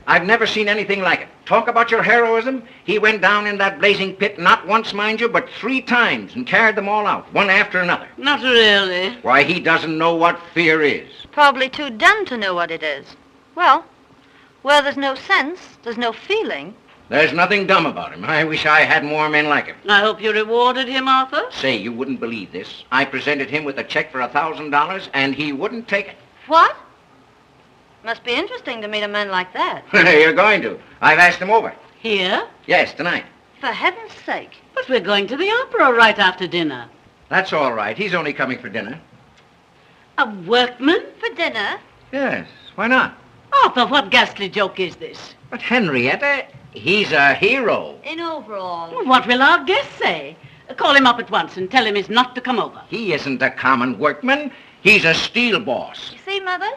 I've never seen anything like it. Talk about your heroism. He went down in that blazing pit not once, mind you, but 3 times and carried them all out, one after another. Not really. Why, he doesn't know what fear is. Probably too dumb to know what it is. Well, where there's no sense, there's no feeling. There's nothing dumb about him. I wish I had more men like him. I hope you rewarded him, Arthur. Say, you wouldn't believe this. I presented him with a check for $1,000, and he wouldn't take it. What? Must be interesting to meet a man like that. You're going to. I've asked him over. Here? Yes, tonight. For heaven's sake. But we're going to the opera right after dinner. That's all right. He's only coming for dinner. A workman? For dinner? Yes, why not? Arthur, what ghastly joke is this? But Henrietta, he's a hero. In overalls. Well, what will our guest say? Call him up at once and tell him he's not to come over. He isn't a common workman. He's a steel boss. You see, Mother?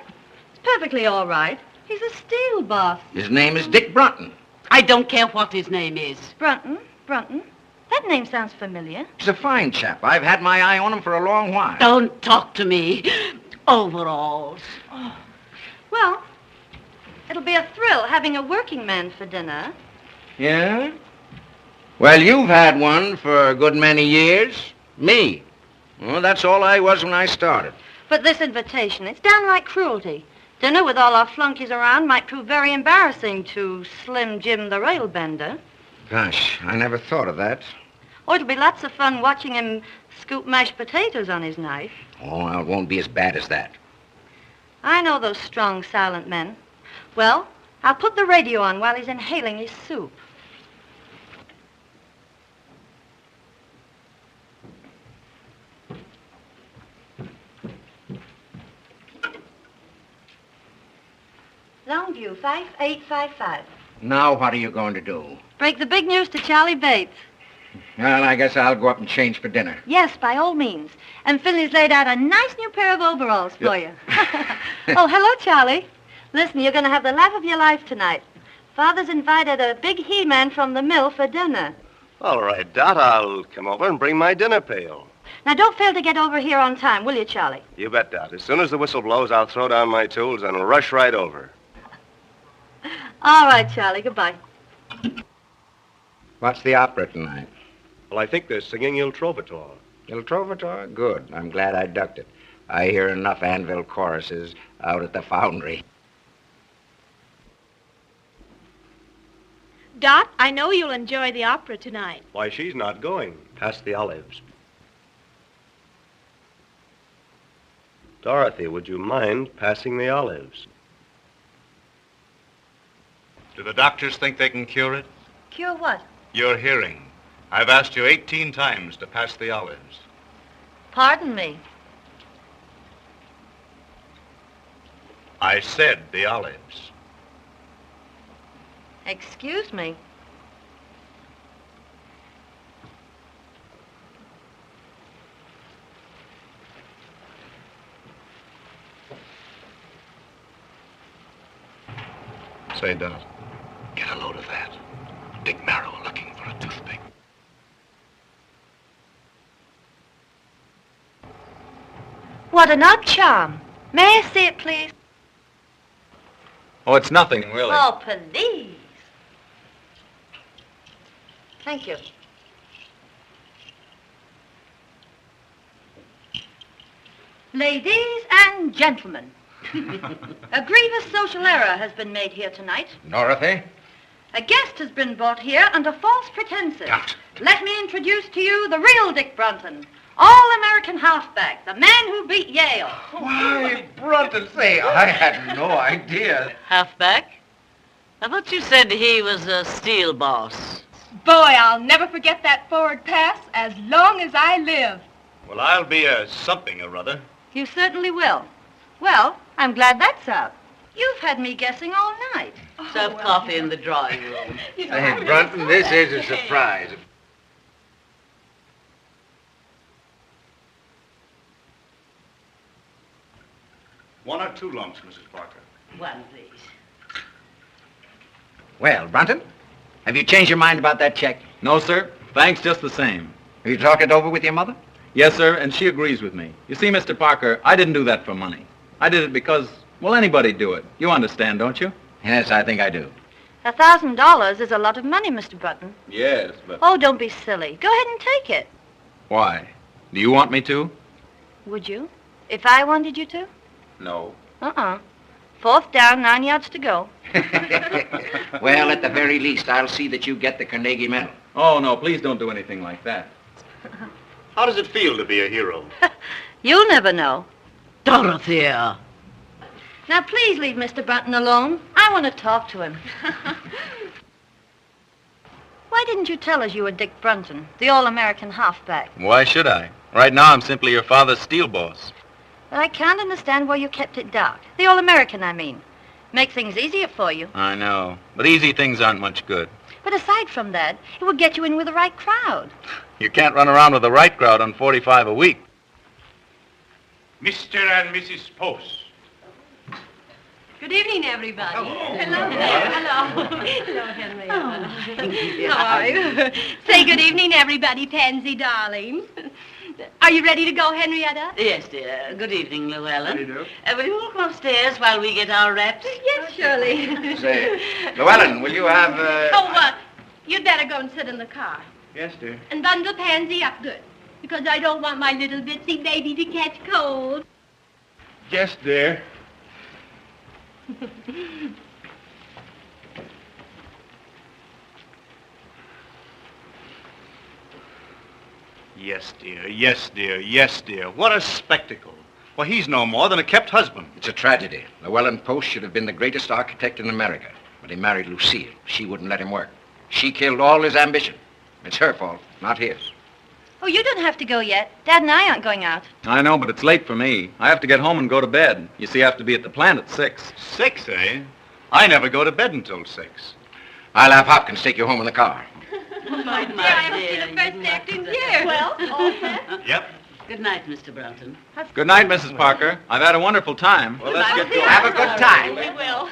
It's perfectly all right. He's a steel boss. His name is Dick Brunton. I don't care what his name is. Brunton? That name sounds familiar. He's a fine chap. I've had my eye on him for a long while. Don't talk to me. Overalls. Oh. Well, it'll be a thrill having a working man for dinner. Yeah? Well, you've had one for a good many years. Me. Well, that's all I was when I started. But this invitation, it's downright cruelty. Dinner with all our flunkies around might prove very embarrassing to Slim Jim the railbender. Gosh, I never thought of that. Or it'll be lots of fun watching him scoop mashed potatoes on his knife. Oh, well, it won't be as bad as that. I know those strong, silent men. Well, I'll put the radio on while he's inhaling his soup. Longview, 5855. Now what are you going to do? Break the big news to Charlie Bates. Well, I guess I'll go up and change for dinner. Yes, by all means. And Finley's laid out a nice new pair of overalls for you. Oh, hello, Charlie. Listen, you're going to have the laugh of your life tonight. Father's invited a big he-man from the mill for dinner. All right, Dot, I'll come over and bring my dinner pail. Now, don't fail to get over here on time, will you, Charlie? You bet, Dot. As soon as the whistle blows, I'll throw down my tools and rush right over. All right, Charlie. Goodbye. What's the opera tonight? Well, I think they're singing Il Trovatore. Il Trovatore? Good. I'm glad I ducked it. I hear enough Anvil choruses out at the foundry. Dot, I know you'll enjoy the opera tonight. Why, she's not going. Pass the olives. Dorothy, would you mind passing the olives? Do the doctors think they can cure it? Cure what? Your hearing. I've asked you 18 times to pass the olives. Pardon me. I said the olives. Excuse me. Say, Dot, get a load of that. Dick Marrow looking for a toothpick. What an odd charm. May I see it, please? Oh, it's nothing, really. Oh, please. Thank you. Ladies and gentlemen, a grievous social error has been made here tonight. Dorothy? A guest has been brought here under false pretenses. Dot. Let me introduce to you the real Dick Brunton, all-American halfback, the man who beat Yale. Why, Brunton, say, I had no idea. Halfback? I thought you said he was a steel boss. Boy, I'll never forget that forward pass as long as I live. Well, I'll be a something or other. You certainly will. Well, I'm glad that's out. You've had me guessing all night. Serve coffee in the drawing room. Hey, Brunton, this is a surprise. One or two lumps, Mrs. Parker. One, please. Well, Brunton, have you changed your mind about that check? No, sir. Thanks just the same. Have you talked it over with your mother? Yes, sir, and she agrees with me. You see, Mr. Parker, I didn't do that for money. I did it because, well, anybody'd do it. You understand, don't you? Yes, I think I do. $1,000 is a lot of money, Mr. Brunton. Yes, but... Oh, don't be silly. Go ahead and take it. Why? Do you want me to? Would you? If I wanted you to? No. Fourth down, 9 yards to go. Well, at the very least, I'll see that you get the Carnegie Medal. Oh, no, please don't do anything like that. How does it feel to be a hero? You'll never know. Dorothea. Now, please leave Mr. Brunton alone. I want to talk to him. Why didn't you tell us you were Dick Brunton, the all-American halfback? Why should I? Right now, I'm simply your father's steel boss. But I can't understand why you kept it dark. The all-American, I mean. Make things easier for you. I know, but easy things aren't much good. But aside from that, it would get you in with the right crowd. You can't run around with the right crowd on 45 a week. Mr. and Mrs. Post. Good evening, everybody. Hello. Hello, Henry. How are you? Say good evening, everybody, Pansy darling. Are you ready to go, Henrietta? Yes, dear. Good evening, Llewellyn. How do you do? Will you walk upstairs while we get our wraps? Yes, Shirley. Say, Llewellyn, will you have, You'd better go and sit in the car. Yes, dear. And bundle Pansy up good, because I don't want my little bitsy baby to catch cold. Yes, dear. Yes, dear. Yes, dear. Yes, dear. What a spectacle. Well, he's no more than a kept husband. It's a tragedy. Llewellyn Post should have been the greatest architect in America, but he married Lucille. She wouldn't let him work. She killed all his ambition. It's her fault, not his. Oh, you don't have to go yet. Dad and I aren't going out. I know, but it's late for me. I have to get home and go to bed. You see, I have to be at the plant at 6. 6, eh? I never go to bed until 6. I'll have Hopkins take you home in the car. My dear, I haven't seen the first act in years. Well, all set? Yep. Good night, Mr. Brunton. Good night, Mrs. Parker. I've had a wonderful time. Well, let's get going. Have a good time. We will.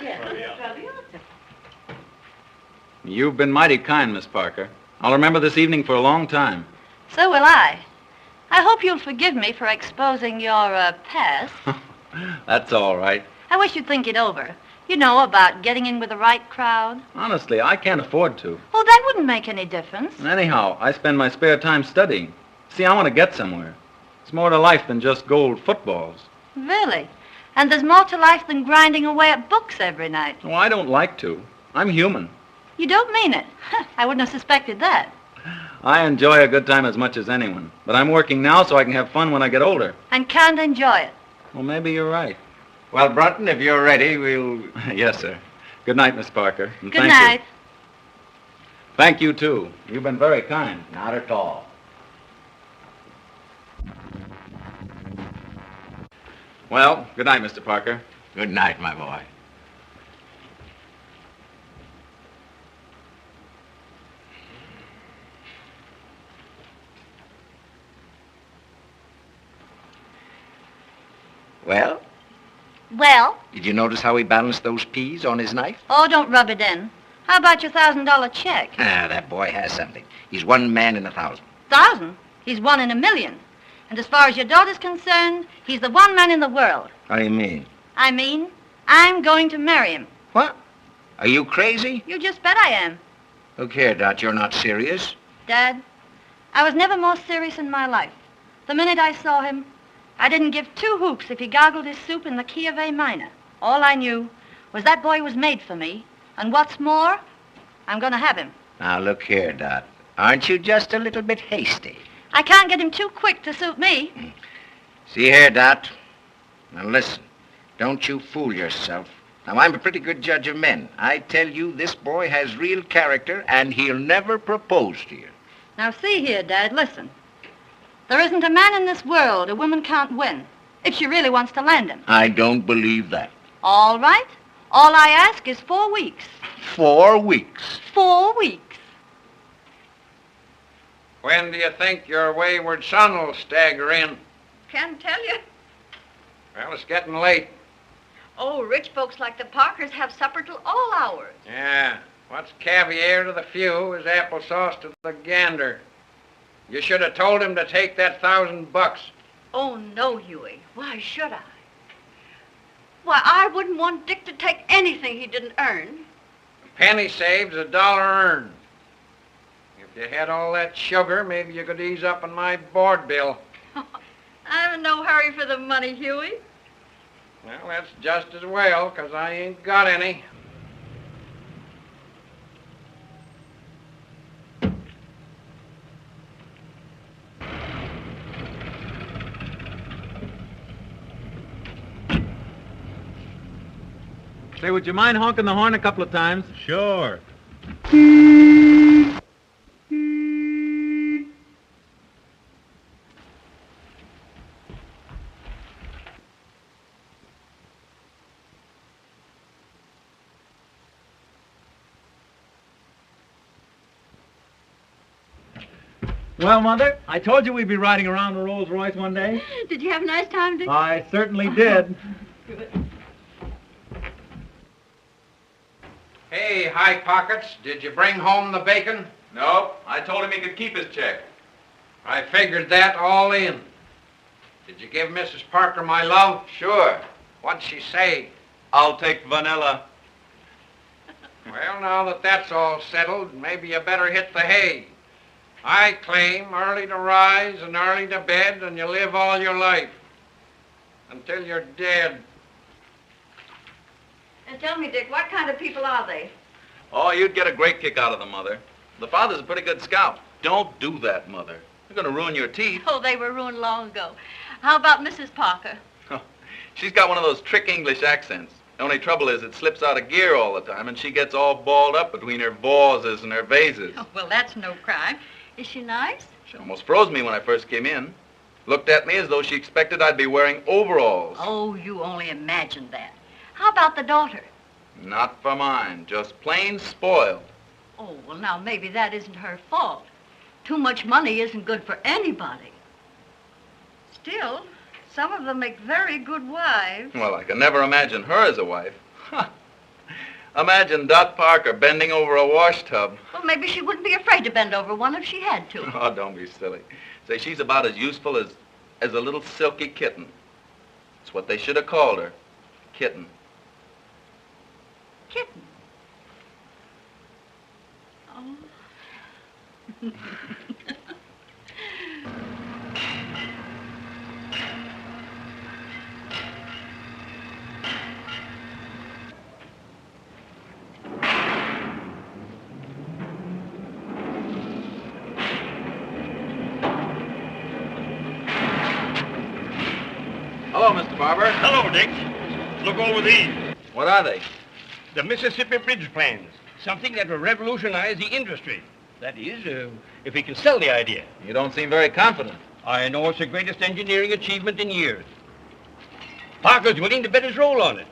You've been mighty kind, Miss Parker. I'll remember this evening for a long time. So will I. I hope you'll forgive me for exposing your past. That's all right. I wish you'd think it over. You know, about getting in with the right crowd. Honestly, I can't afford to. Oh, that wouldn't make any difference. Anyhow, I spend my spare time studying. See, I want to get somewhere. It's more to life than just gold footballs. Really? And there's more to life than grinding away at books every night. Oh, I don't like to. I'm human. You don't mean it. I wouldn't have suspected that. I enjoy a good time as much as anyone. But I'm working now so I can have fun when I get older. And can't enjoy it. Well, maybe you're right. Well, Brunton, if you're ready, we'll... Yes, sir. Good night, Miss Parker. And Good thank night. you. Thank you, too. You've been very kind. Not at all. Well, good night, Mr. Parker. Good night, my boy. Well, Well? did you notice how he balanced those peas on his knife? Oh, don't rub it in. How about your $1,000 check? Ah, that boy has something. He's one man in 1,000. 1,000? He's 1 in a million. And as far as your daughter's concerned, he's the one man in the world. How do you mean? I mean, I'm going to marry him. What? Are you crazy? You just bet I am. Look here, Dot, you're not serious. Dad, I was never more serious in my life. The minute I saw him, I didn't give 2 hoops if he gargled his soup in the key of A minor. All I knew was that boy was made for me. And what's more, I'm going to have him. Now, look here, Dot. Aren't you just a little bit hasty? I can't get him too quick to suit me. See here, Dot. Now, listen. Don't you fool yourself. Now, I'm a pretty good judge of men. I tell you, this boy has real character, and he'll never propose to you. Now, see here, Dad, listen. There isn't a man in this world a woman can't win, if she really wants to land him. I don't believe that. All right. All I ask is 4 weeks. 4 weeks. 4 weeks. When do you think your wayward son will stagger in? Can't tell you. Well, it's getting late. Oh, rich folks like the Parkers have supper till all hours. Yeah. What's caviar to the few is applesauce to the gander. You should have told him to take that $1,000. Oh, no, Huey. Why should I? Why, I wouldn't want Dick to take anything he didn't earn. penny saved is a dollar earned. If you had all that sugar, maybe you could ease up on my board bill. I'm in no hurry for the money, Huey. Well, that's just as well, 'cause I ain't got any. Say, would you mind honking the horn a couple of times? Sure. Well, Mother, I told you we'd be riding around a Rolls Royce one day. Did you have a nice time, Dick? I certainly did. Hey, High Pockets, did you bring home the bacon? No, I told him he could keep his check. I figured that all in. Did you give Mrs. Parker my love? Sure. What'd she say? I'll take vanilla. Well, now that that's all settled, maybe you better hit the hay. I claim early to rise and early to bed, and you live all your life. Until you're dead. And tell me, Dick, what kind of people are they? Oh, you'd get a great kick out of them, Mother. The father's a pretty good scout. Don't do that, Mother. You're going to ruin your teeth. Oh, they were ruined long ago. How about Mrs. Parker? She's got one of those trick English accents. The only trouble is it slips out of gear all the time, and she gets all balled up between her vases and her vases. Oh, well, that's no crime. Is she nice? She almost froze me when I first came in. Looked at me as though she expected I'd be wearing overalls. Oh, you only imagined that. How about the daughter? Not for mine, just plain spoiled. Oh, well, now, maybe that isn't her fault. Too much money isn't good for anybody. Still, some of them make very good wives. Well, I can never imagine her as a wife. Imagine Dot Parker bending over a wash tub. Well, maybe she wouldn't be afraid to bend over one if she had to. Oh, don't be silly. Say, she's about as useful as a little silky kitten. It's what they should have called her. Kitten. Kitten. Oh. Hello, Mr. Barber. Hello, Dick. Look over these. What are they? The Mississippi Bridge plans. Something that will revolutionize the industry. That is, if we can sell the idea. You don't seem very confident. I know it's the greatest engineering achievement in years. Parker's willing to bet his roll on it.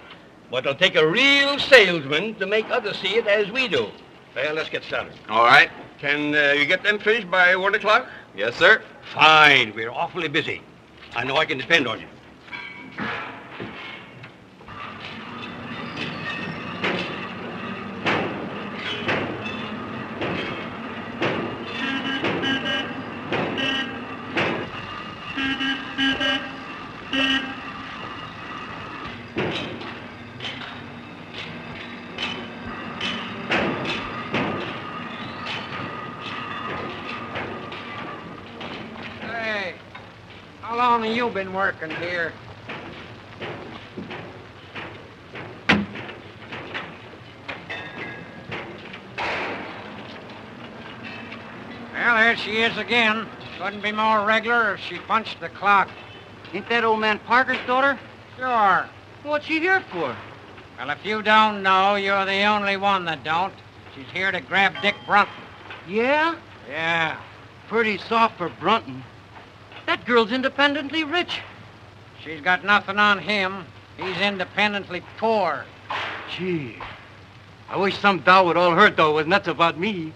But it'll take a real salesman to make others see it as we do. Well, let's get started. All right. Can you get them finished by 1 o'clock? Yes, sir. Fine. We're awfully busy. I know I can depend on you. Hey, how long have you been working here? Well, there she is again. Couldn't be more regular if she punched the clock. Ain't that old man Parker's daughter? Sure. What's she here for? Well, if you don't know, you're the only one that don't. She's here to grab Dick Brunton. Yeah? Yeah. Pretty soft for Brunton. That girl's independently rich. She's got nothing on him. He's independently poor. Gee. I wish some doll would all her dough was nuts about me.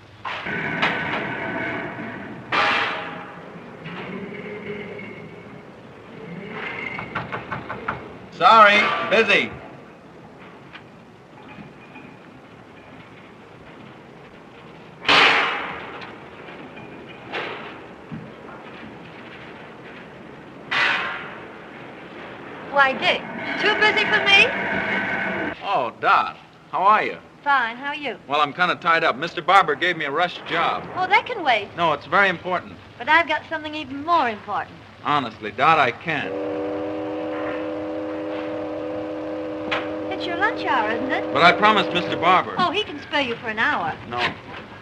Sorry, busy. Why, Dick, too busy for me? Oh, Dot. How are you? Fine. How are you? Well, I'm kind of tied up. Mr. Barber gave me a rush job. Oh, that can wait. No, it's very important. But I've got something even more important. Honestly, Dot, I can't. It's your lunch hour, isn't it? But I promised Mr. Barber. Oh, he can spare you for an hour. No.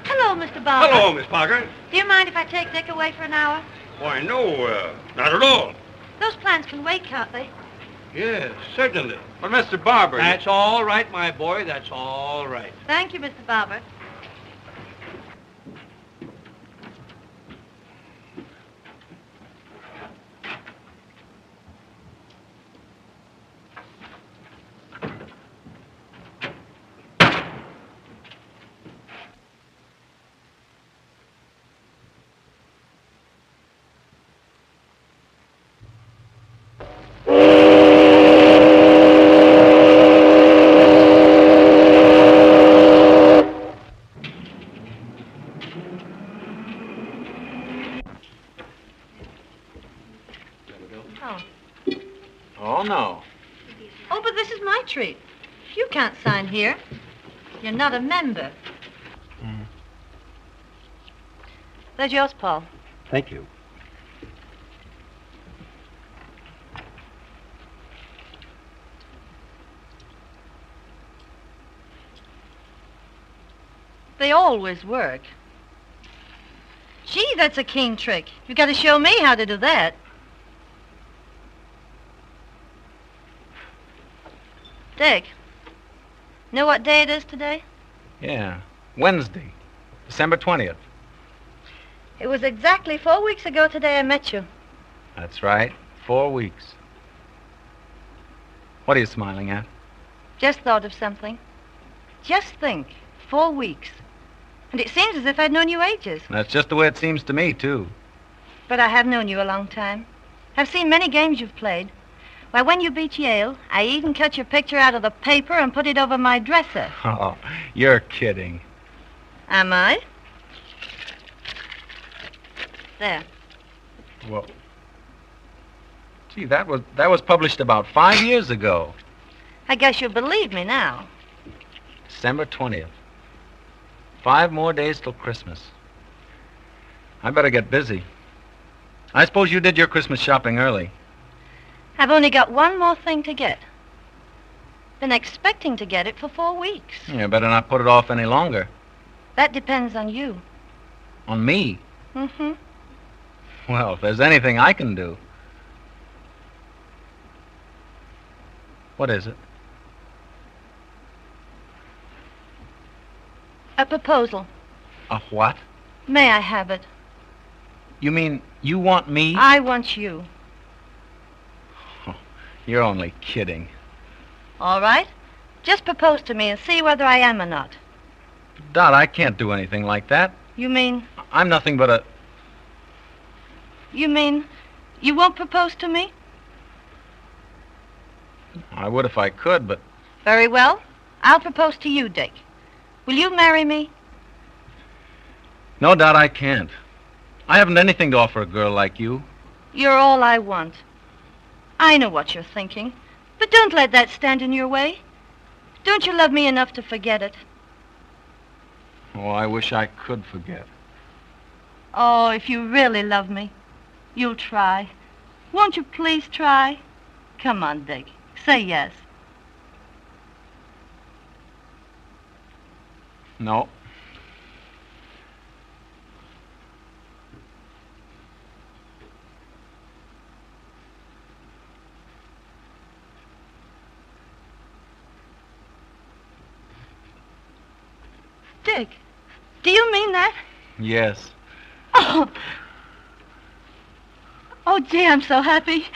Hello, Mr. Barber. Hello, Miss Parker. Do you mind if I take Dick away for an hour? Why, no, not at all. Those plans can wait, can't they? Yes, certainly. But Mr. Barber... That's all right, my boy. That's all right. Thank you, Mr. Barber. Oh, no. Oh, but this is my treat. You can't sign here. You're not a member. There's yours, Paul. Thank you. They always work. Gee, that's a keen trick. You got to show me how to do that. Dick, know what day it is today? Yeah. Wednesday, December 20th. It was exactly 4 weeks ago today I met you. That's right. 4 weeks. What are you smiling at? Just thought of something. Just think, 4 weeks. And it seems as if I'd known you ages. That's just the way it seems to me, too. But I have known you a long time. I've seen many games you've played. Why, when you beat Yale, I even cut your picture out of the paper and put it over my dresser. Oh, you're kidding. Am I? There. Well, gee, that was published about 5 years ago. I guess you'll believe me now. December 20th. 5 more days till Christmas. I better get busy. I suppose you did your Christmas shopping early. I've only got one more thing to get. Been expecting to get it for 4 weeks. You better not put it off any longer. That depends on you. On me? Mm-hmm. Well, if there's anything I can do. What is it? A proposal. A what? May I have it? You mean you want me? I want you. Oh, you're only kidding. All right. Just propose to me and see whether I am or not. Dot, I can't do anything like that. You mean... I'm nothing but a... You mean you won't propose to me? I would if I could, but... Very well. I'll propose to you, Dick. Will you marry me? No, Dot, I can't. I haven't anything to offer a girl like you. You're all I want. I know what you're thinking, but don't let that stand in your way. Don't you love me enough to forget it? Oh, I wish I could forget. Oh, if you really love me, you'll try. Won't you please try? Come on, Dick. Say yes. No. Dick, do you mean that? Yes. Oh. Oh, gee, I'm so happy.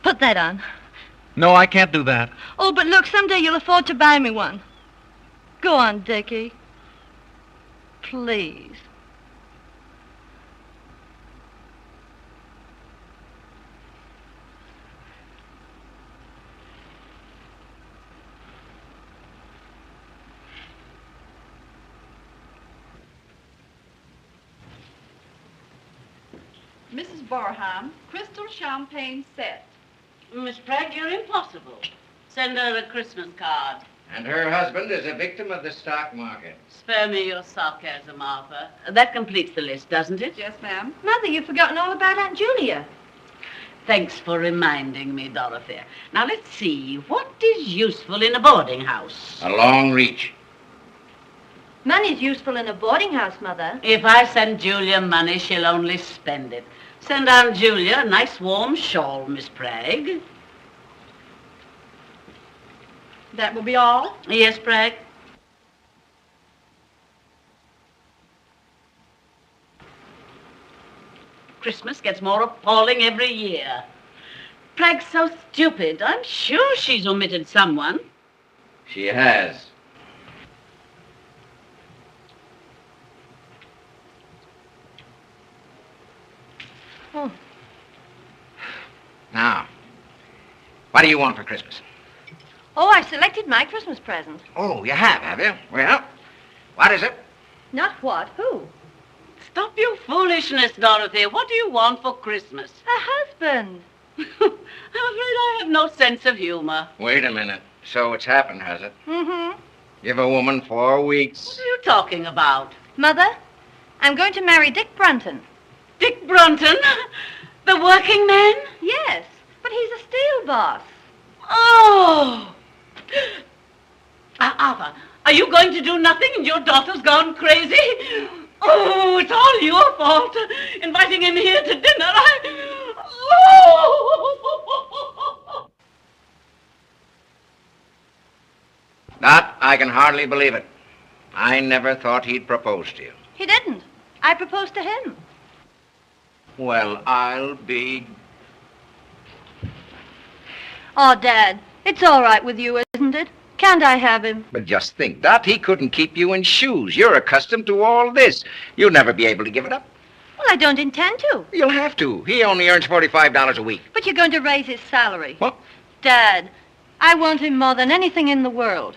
Put that on. No, I can't do that. Oh, but look, someday you'll afford to buy me one. Go on, Dickie. Please. Mrs. Barham, crystal champagne set. Miss Pratt, you're impossible. Send her a Christmas card. And her husband is a victim of the stock market. Spare me your sarcasm, Arthur. That completes the list, doesn't it? Yes, ma'am. Mother, you've forgotten all about Aunt Julia. Thanks for reminding me, Dorothy. Now, let's see. What is useful in a boarding house? A long reach. Money's useful in a boarding house, Mother. If I send Julia money, she'll only spend it. Send Aunt Julia a nice warm shawl, Miss Bragg. That will be all? Yes, Bragg? Christmas gets more appalling every year. Bragg's so stupid. I'm sure she's omitted someone. She has. Oh. Now, what do you want for Christmas? Oh, I selected my Christmas present. Oh, you have you? Well, what is it? Not what? Who? Stop your foolishness, Dorothy. What do you want for Christmas? A husband. I'm afraid I have no sense of humor. Wait a minute. So it's happened, has it? Mm-hmm. Give a woman 4 weeks. What are you talking about? Mother, I'm going to marry Dick Brunton. Dick Brunton? The working man? Yes, but he's a steel boss. Oh! Arthur, are you going to do nothing and your daughter's gone crazy? Oh, it's all your fault. Inviting him here to dinner, Oh! Dot, I can hardly believe it. I never thought he'd propose to you. He didn't. I proposed to him. Well, I'll be... Oh, Dad, it's all right with you, isn't it? Can't I have him? But just think, Dot, he couldn't keep you in shoes. You're accustomed to all this. You'll never be able to give it up. Well, I don't intend to. You'll have to. He only earns $45 a week. But you're going to raise his salary. What? Dad, I want him more than anything in the world.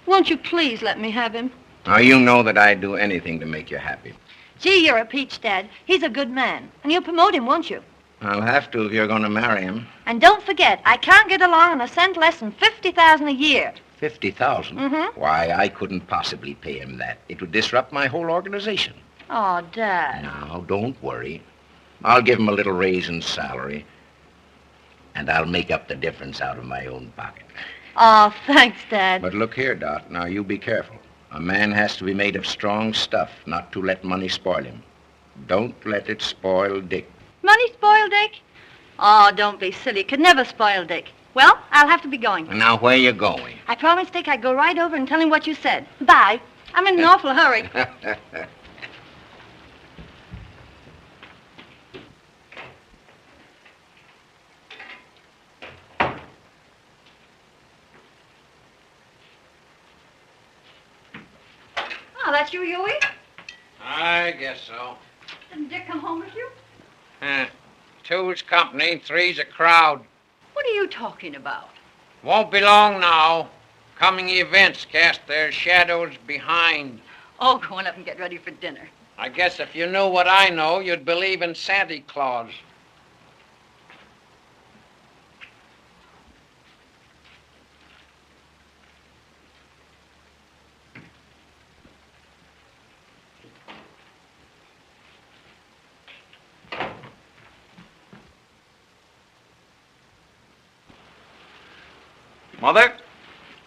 Won't you please let me have him? Now, you know that I'd do anything to make you happy. Gee, you're a peach, Dad. He's a good man. And you'll promote him, won't you? I'll have to if you're going to marry him. And don't forget, I can't get along on a cent less than $50,000 a year. $50,000? Mm-hmm. Why, I couldn't possibly pay him that. It would disrupt my whole organization. Oh, Dad. Now, don't worry. I'll give him a little raise in salary, and I'll make up the difference out of my own pocket. Oh, thanks, Dad. But look here, Dot. Now, you be careful. A man has to be made of strong stuff, not to let money spoil him. Don't let it spoil Dick. Money spoil Dick? Oh, don't be silly. Could never spoil Dick. Well, I'll have to be going. And now, where you going? I promised Dick I'd go right over and tell him what you said. Bye. I'm in an awful hurry. Oh, that's you, Huey? I guess so. Didn't Dick come home with you? Two's company, three's a crowd. What are you talking about? Won't be long now. Coming events cast their shadows behind. Oh, go on up and get ready for dinner. I guess if you knew what I know, you'd believe in Santa Claus. Mother,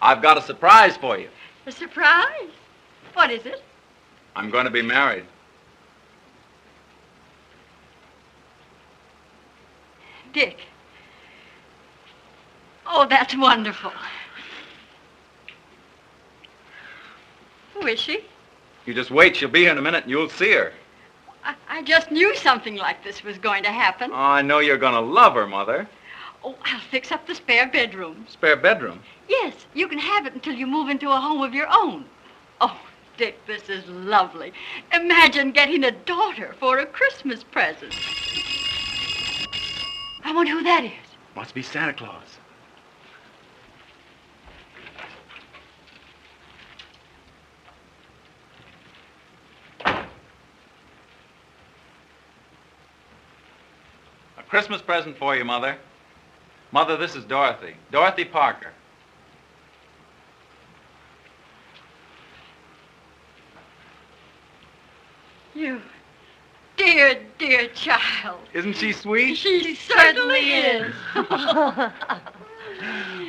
I've got a surprise for you. A surprise? What is it? I'm going to be married. Dick. Oh, that's wonderful. Who is she? You just wait. She'll be here in a minute and you'll see her. I just knew something like this was going to happen. Oh, I know you're going to love her, Mother. Oh, I'll fix up the spare bedroom. Spare bedroom? Yes, you can have it until you move into a home of your own. Oh, Dick, this is lovely. Imagine getting a daughter for a Christmas present. I wonder who that is. Must be Santa Claus. A Christmas present for you, Mother. Mother, this is Dorothy. Dorothy Parker. You dear, dear child. Isn't she sweet? She certainly is.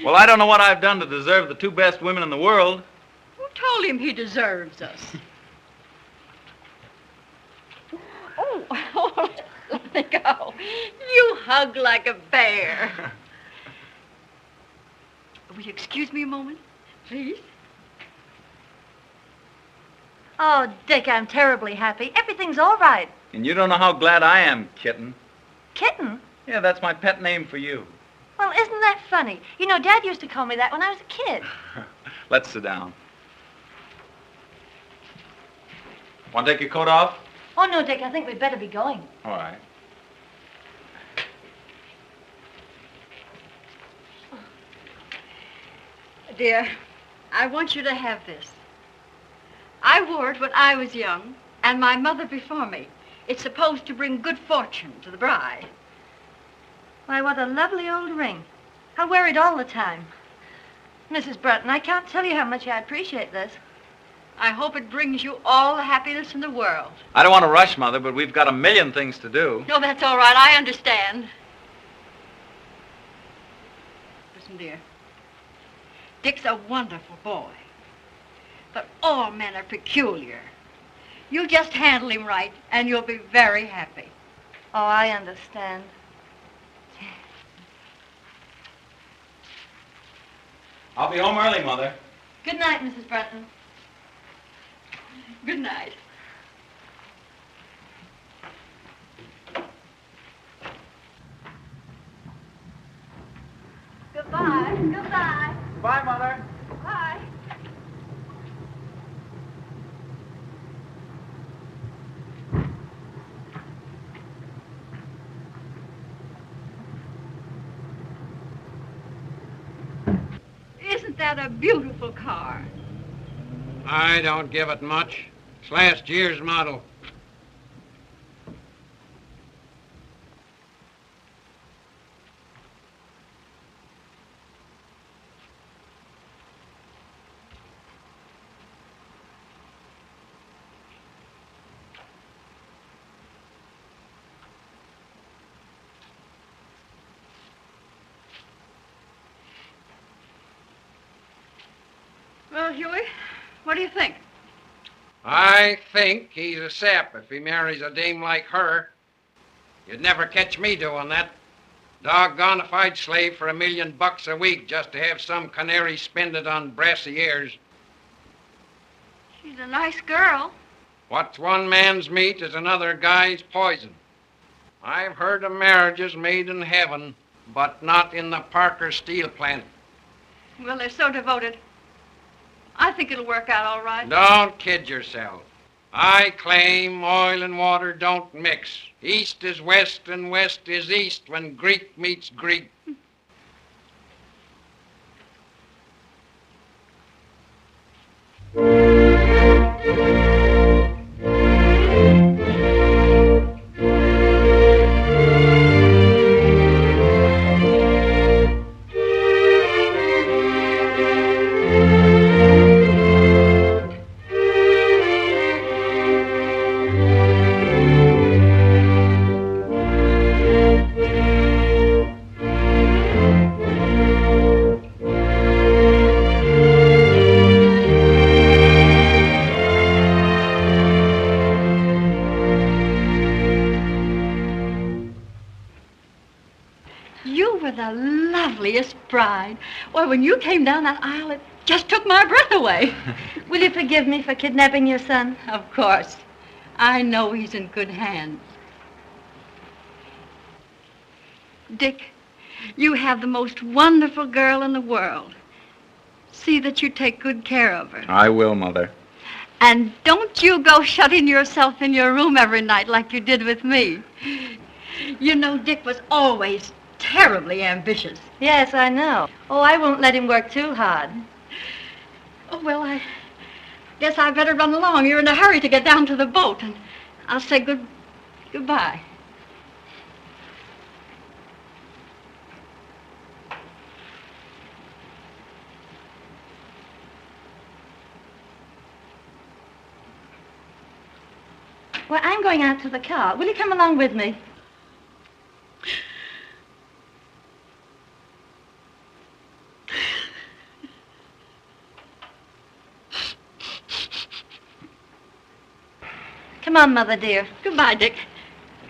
Well, I don't know what I've done to deserve the two best women in the world. Who told him he deserves us? Oh, let me go. You hug like a bear. Will you excuse me a moment, please? Oh, Dick, I'm terribly happy. Everything's all right. And you don't know how glad I am, Kitten. Kitten? Yeah, that's my pet name for you. Well, isn't that funny? You know, Dad used to call me that when I was a kid. Let's sit down. Want to take your coat off? Oh, no, Dick, I think we'd better be going. All right. Dear, I want you to have this. I wore it when I was young, and my mother before me. It's supposed to bring good fortune to the bride. Why, what a lovely old ring. I'll wear it all the time. Mrs. Brunton, I can't tell you how much I appreciate this. I hope it brings you all the happiness in the world. I don't want to rush, Mother, but we've got a million things to do. No, that's all right. I understand. Listen, dear. Dick's a wonderful boy. But all men are peculiar. You just handle him right, and you'll be very happy. Oh, I understand. I'll be home early, Mother. Good night, Mrs. Brunton. Good night. Goodbye. Goodbye. Bye, Mother. Bye. Isn't that a beautiful car? I don't give it much. It's last year's model. Well, Huey, what do you think? I think he's a sap if he marries a dame like her. You'd never catch me doing that. Doggone if I'd slave for $1 million a week just to have some canary spend it on brassy ears. She's a nice girl. What's one man's meat is another guy's poison. I've heard of marriages made in heaven, but not in the Parker steel plant. Well, they're so devoted. I think it'll work out all right. Don't kid yourself. I claim oil and water don't mix. East is west and west is east when Greek meets Greek. Bride. Well, when you came down that aisle, it just took my breath away. Will you forgive me for kidnapping your son? Of course. I know he's in good hands. Dick, you have the most wonderful girl in the world. See that you take good care of her. I will, Mother. And don't you go shutting yourself in your room every night like you did with me. You know, Dick was always terribly ambitious. Yes, I know. Oh, I won't let him work too hard. Oh, well, I guess I better run along. You're in a hurry to get down to the boat, and I'll say goodbye. Well, I'm going out to the car. Will you come along with me? Come on, Mother dear. Goodbye, Dick.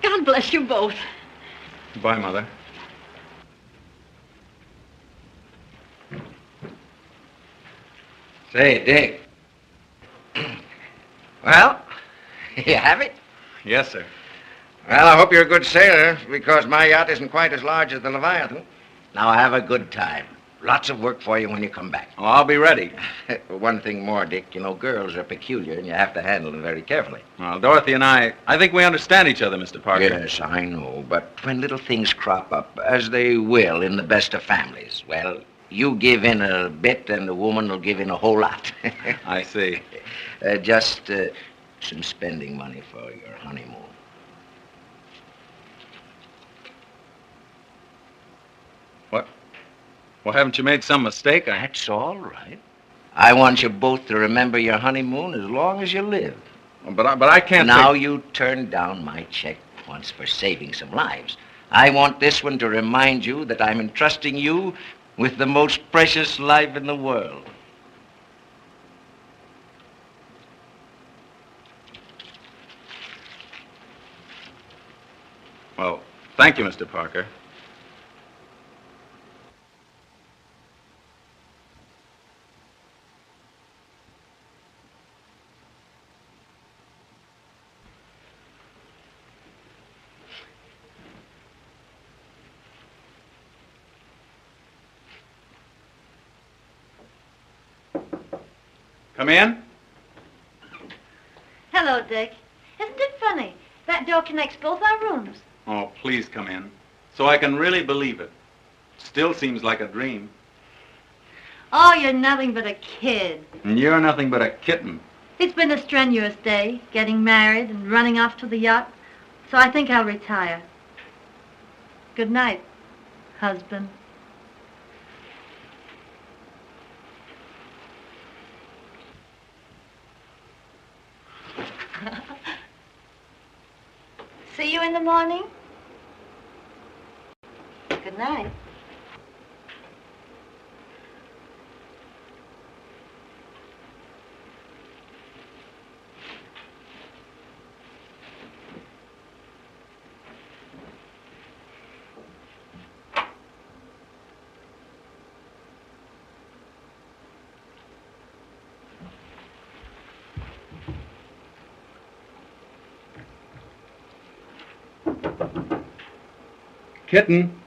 God bless you both. Goodbye, Mother. Say, Dick. Well, you have it? Yes, sir. Well, I hope you're a good sailor, because my yacht isn't quite as large as the Leviathan. Now, have a good time. Lots of work for you when you come back. Oh, I'll be ready. One thing more, Dick. You know, girls are peculiar, and you have to handle them very carefully. Well, Dorothy and I think we understand each other, Mr. Parker. Yes, I know. But when little things crop up, as they will in the best of families, well, you give in a bit, and the woman will give in a whole lot. I see. Just some spending money for your honeymoon. What? Well, haven't you made some mistake? That's all right. I want you both to remember your honeymoon as long as you live. But I can't. Now you turned down my check once for saving some lives. I want this one to remind you that I'm entrusting you with the most precious life in the world. Well, thank you, Mr. Parker. Come in. Hello, Dick. Isn't it funny? That door connects both our rooms. Oh, please come in, so I can really believe it. Still seems like a dream. Oh, you're nothing but a kid. And you're nothing but a kitten. It's been a strenuous day, getting married and running off to the yacht. So I think I'll retire. Good night, husband. See you in the morning. Good night. Kitten,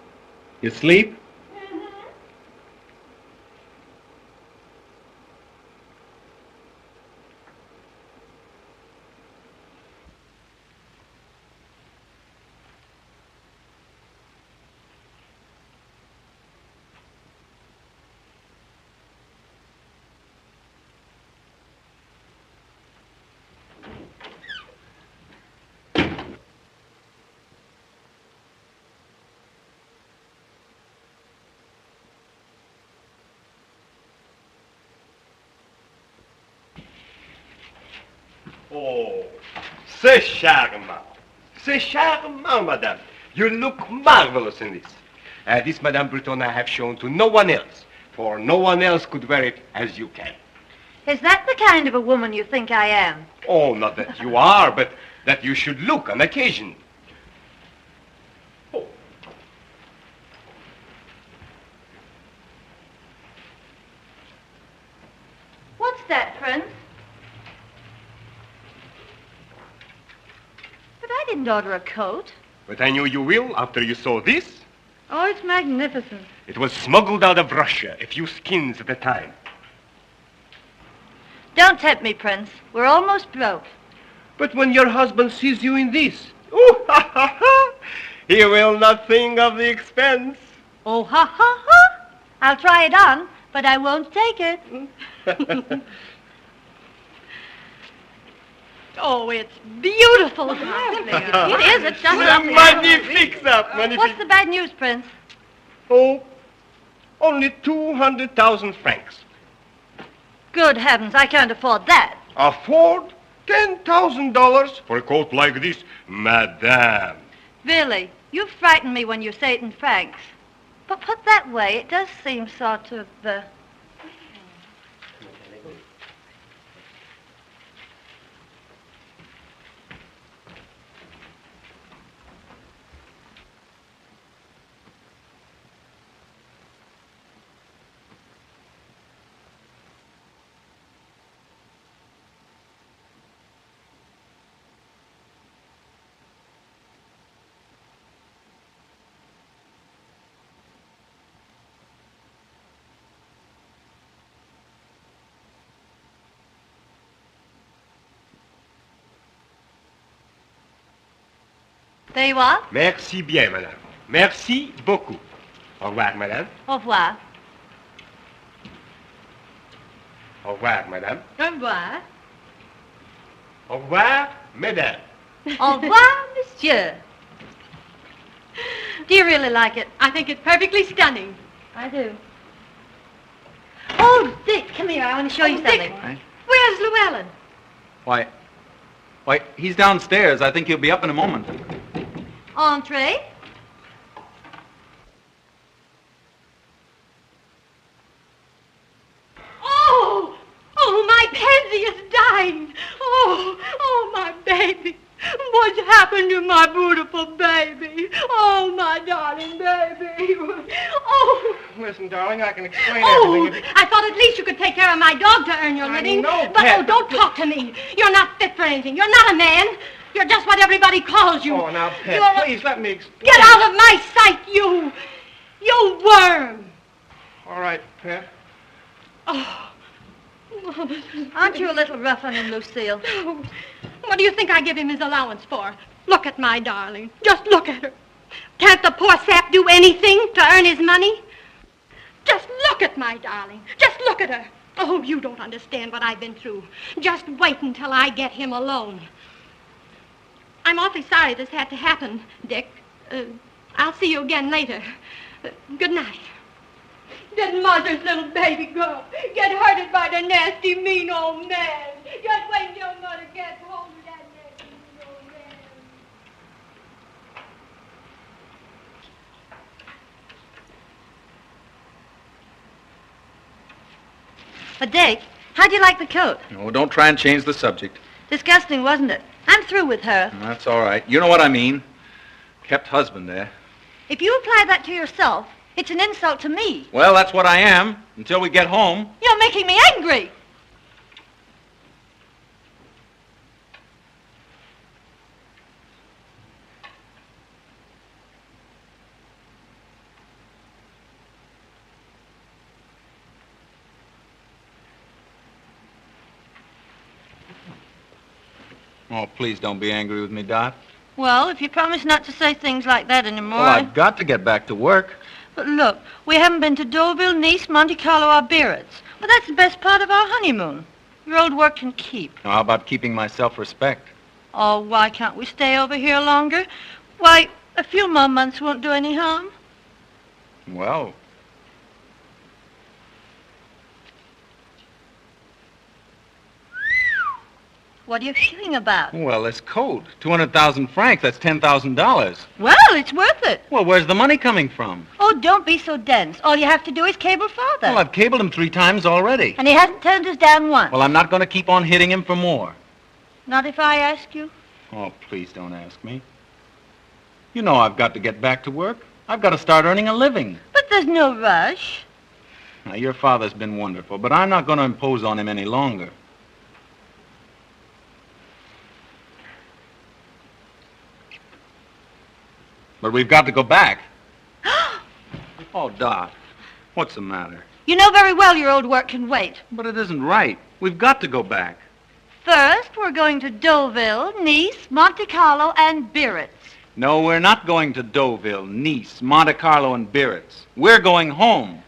you sleep? Oh, c'est charmant. C'est charmant, madame. You look marvelous in this. This, Madame Brunton, I have shown to no one else, for no one else could wear it as you can. Is that the kind of a woman you think I am? Oh, not that you are, but that you should look on occasion. Oh. What's that, Prince? But I didn't order a coat. But I knew you will after you saw this. Oh, it's magnificent. It was smuggled out of Russia, a few skins at a time. Don't tempt me, Prince. We're almost broke. But when your husband sees you in this, oh, ha, ha, ha, he will not think of the expense. Oh, ha, ha, ha. I'll try it on, but I won't take it. Oh, it's beautiful. It is. It's just lovely. Magnifique, that. Magnifique. What's the bad news, Prince? Oh, only 200,000 francs. Good heavens, I can't afford that. Afford? $10,000 for a coat like this? Madame. Billy, you frighten me when you say it in francs. But put that way, it does seem sort of, There you are. Merci bien, madame. Merci beaucoup. Au revoir, madame. Au revoir. Au revoir, madame. Au revoir. Au revoir, mesdames. Au revoir, monsieur. Do you really like it? I think it's perfectly stunning. I do. Oh, Dick, come here. I want to show you something. Dick, where's Llewellyn? Why, he's downstairs. I think he'll be up in a moment. Entree. Oh, my pansy is dying. Oh, my baby. What's happened to my beautiful baby? Oh, my darling baby. Oh. Listen, darling, I can explain everything. I thought at least you could take care of my dog to earn your living. know, But, Pet. don't talk to me. You're not fit for anything. You're not a man. You're just what everybody calls you. Oh, now, Pet, You're please let me explain. Get out of my sight, you worm. All right, Pet. Oh. Aren't you a little rough on him, Lucille? What do you think I give him his allowance for? Look at my darling. Just look at her. Can't the poor sap do anything to earn his money? Just look at my darling. Just look at her. Oh, you don't understand what I've been through. Just wait until I get him alone. I'm awfully sorry this had to happen, Dick. I'll see you again later. Good night. Did mother's little baby girl get hurted by the nasty, mean old man? Just wait till mother gets hold of that nasty, mean old man. But, Dick, how'd you like the coat? No, don't try and change the subject. Disgusting, wasn't it? I'm through with her. That's all right. You know what I mean. Kept husband there. If you apply that to yourself, it's an insult to me. Well, that's what I am, until we get home. You're making me angry. Oh, please don't be angry with me, Dot. Well, if you promise not to say things like that anymore... Well, I've got to get back to work. But look, we haven't been to Deauville, Nice, Monte Carlo, or Biarritz. Well, that's the best part of our honeymoon. Your old work can keep. Now, how about keeping my self-respect? Oh, why can't we stay over here longer? Why, a few more months won't do any harm. Well... What are you feeling about? Well, this coat. 200,000 francs, that's $10,000. Well, it's worth it. Well, where's the money coming from? Oh, don't be so dense. All you have to do is cable Father. Well, I've cabled him 3 times already. And he hasn't turned us down once. Well, I'm not going to keep on hitting him for more. Not if I ask you? Oh, please don't ask me. You know I've got to get back to work. I've got to start earning a living. But there's no rush. Now, your father's been wonderful, but I'm not going to impose on him any longer. But we've got to go back. Oh, Dot, what's the matter? You know very well your old work can wait. But it isn't right. We've got to go back. First, we're going to Deauville, Nice, Monte Carlo, and Biarritz. No, we're not going to Deauville, Nice, Monte Carlo, and Biarritz. We're going home.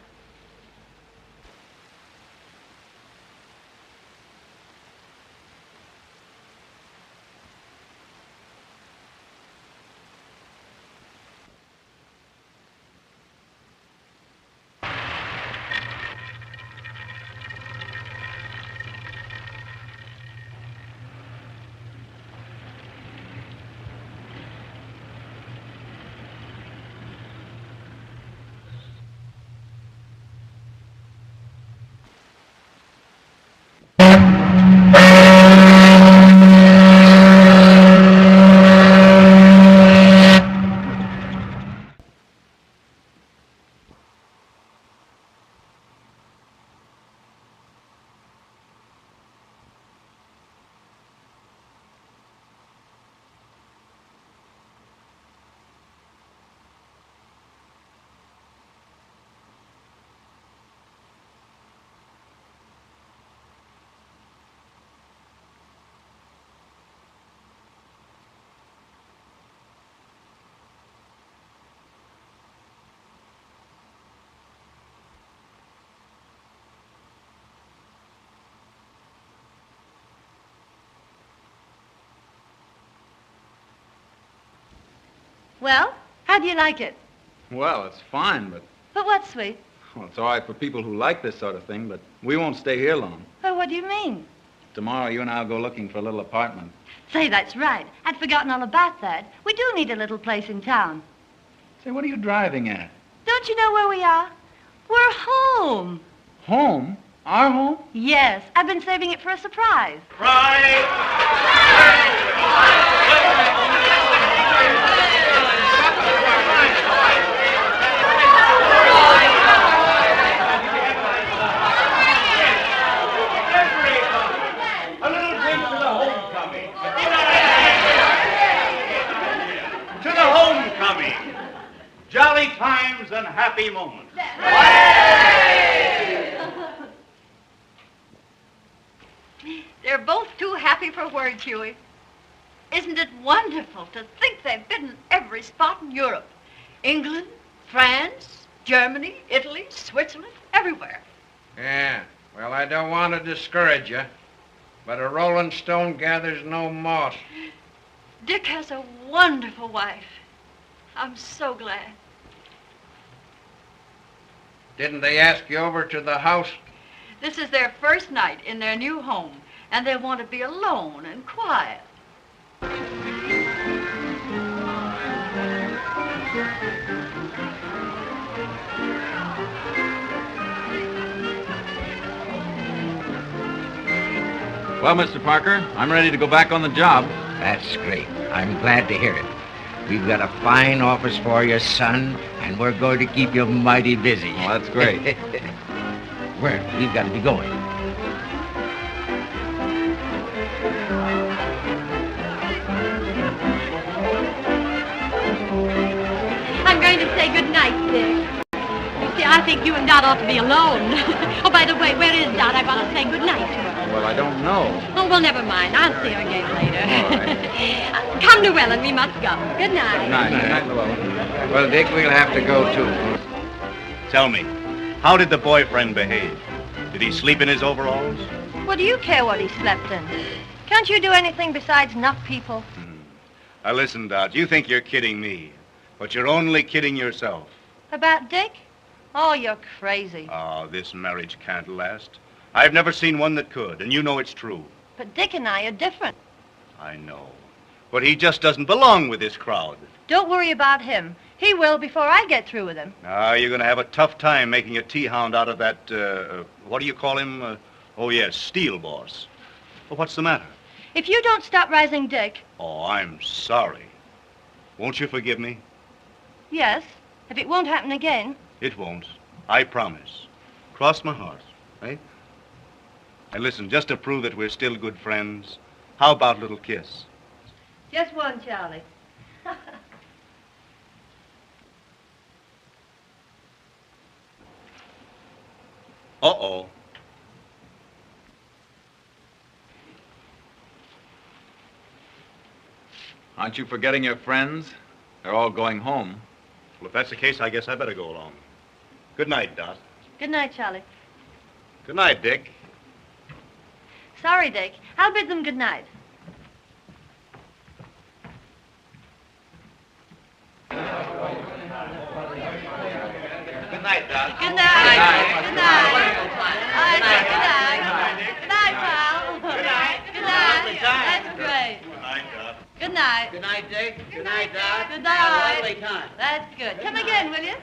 Well, how do you like it? Well, it's fine, but... But what, sweet? Well, it's all right for people who like this sort of thing, but we won't stay here long. Oh, what do you mean? Tomorrow, you and I will go looking for a little apartment. Say, that's right. I'd forgotten all about that. We do need a little place in town. Say, what are you driving at? Don't you know where we are? We're home. Home? Our home? Yes, I've been saving it for a surprise. A little drink to the homecoming. To the homecoming. Jolly times and happy moments. They're both too happy for words, Huey. Isn't it wonderful to think they've been in every spot in Europe? England, France, Germany, Italy, Switzerland, everywhere. Yeah, well, I don't want to discourage you, but a rolling stone gathers no moss. Dick has a wonderful wife. I'm so glad. Didn't they ask you over to the house? This is their first night in their new home, and they want to be alone and quiet. Well, Mr. Parker, I'm ready to go back on the job. That's great. I'm glad to hear it. We've got a fine office for your son, and we're going to keep you mighty busy. Well, that's great. Where? We've got to be going. I'm going to say good night, Dick. You see, I think you and Dot ought to be alone. Oh, by the way, where is Dot? I want to say good night to her. Well, I don't know. Oh, well, never mind. I'll see her again later. All right. Come, Llewellyn, we must go. Good night. Good night. Good night, Llewellyn. Well, Dick, we'll have to go, too. Tell me, how did the boyfriend behave? Did he sleep in his overalls? What do you care what he slept in? Can't you do anything besides knock people? Now listen, Dot, you think you're kidding me, but you're only kidding yourself. About Dick? Oh, you're crazy. Oh, this marriage can't last. I've never seen one that could, and you know it's true. But Dick and I are different. I know. But he just doesn't belong with this crowd. Don't worry about him. He will before I get through with him. Now, you're going to have a tough time making a tea-hound out of that, what do you call him? Oh, yes, Steel Boss. Well, what's the matter? If you don't stop rising Dick... Oh, I'm sorry. Won't you forgive me? Yes, if it won't happen again. It won't. I promise. Cross my heart, eh? And listen, just to prove that we're still good friends, how about a little kiss? Just one, Charlie. Uh-oh. Aren't you forgetting your friends? They're all going home. Well, if that's the case, I guess I better go along. Good night, Dot. Good night, Charlie. Good night, Dick. Sorry, Dick. I'll bid them good night. Good night, Dot. Good night. Good night. Good night. Good night, pal. Good night. Good night. That's great. Good night, Dot. Good night. Good night, Dick. Good night, Dot. Good night. Lovely time. That's good. Come again, will you?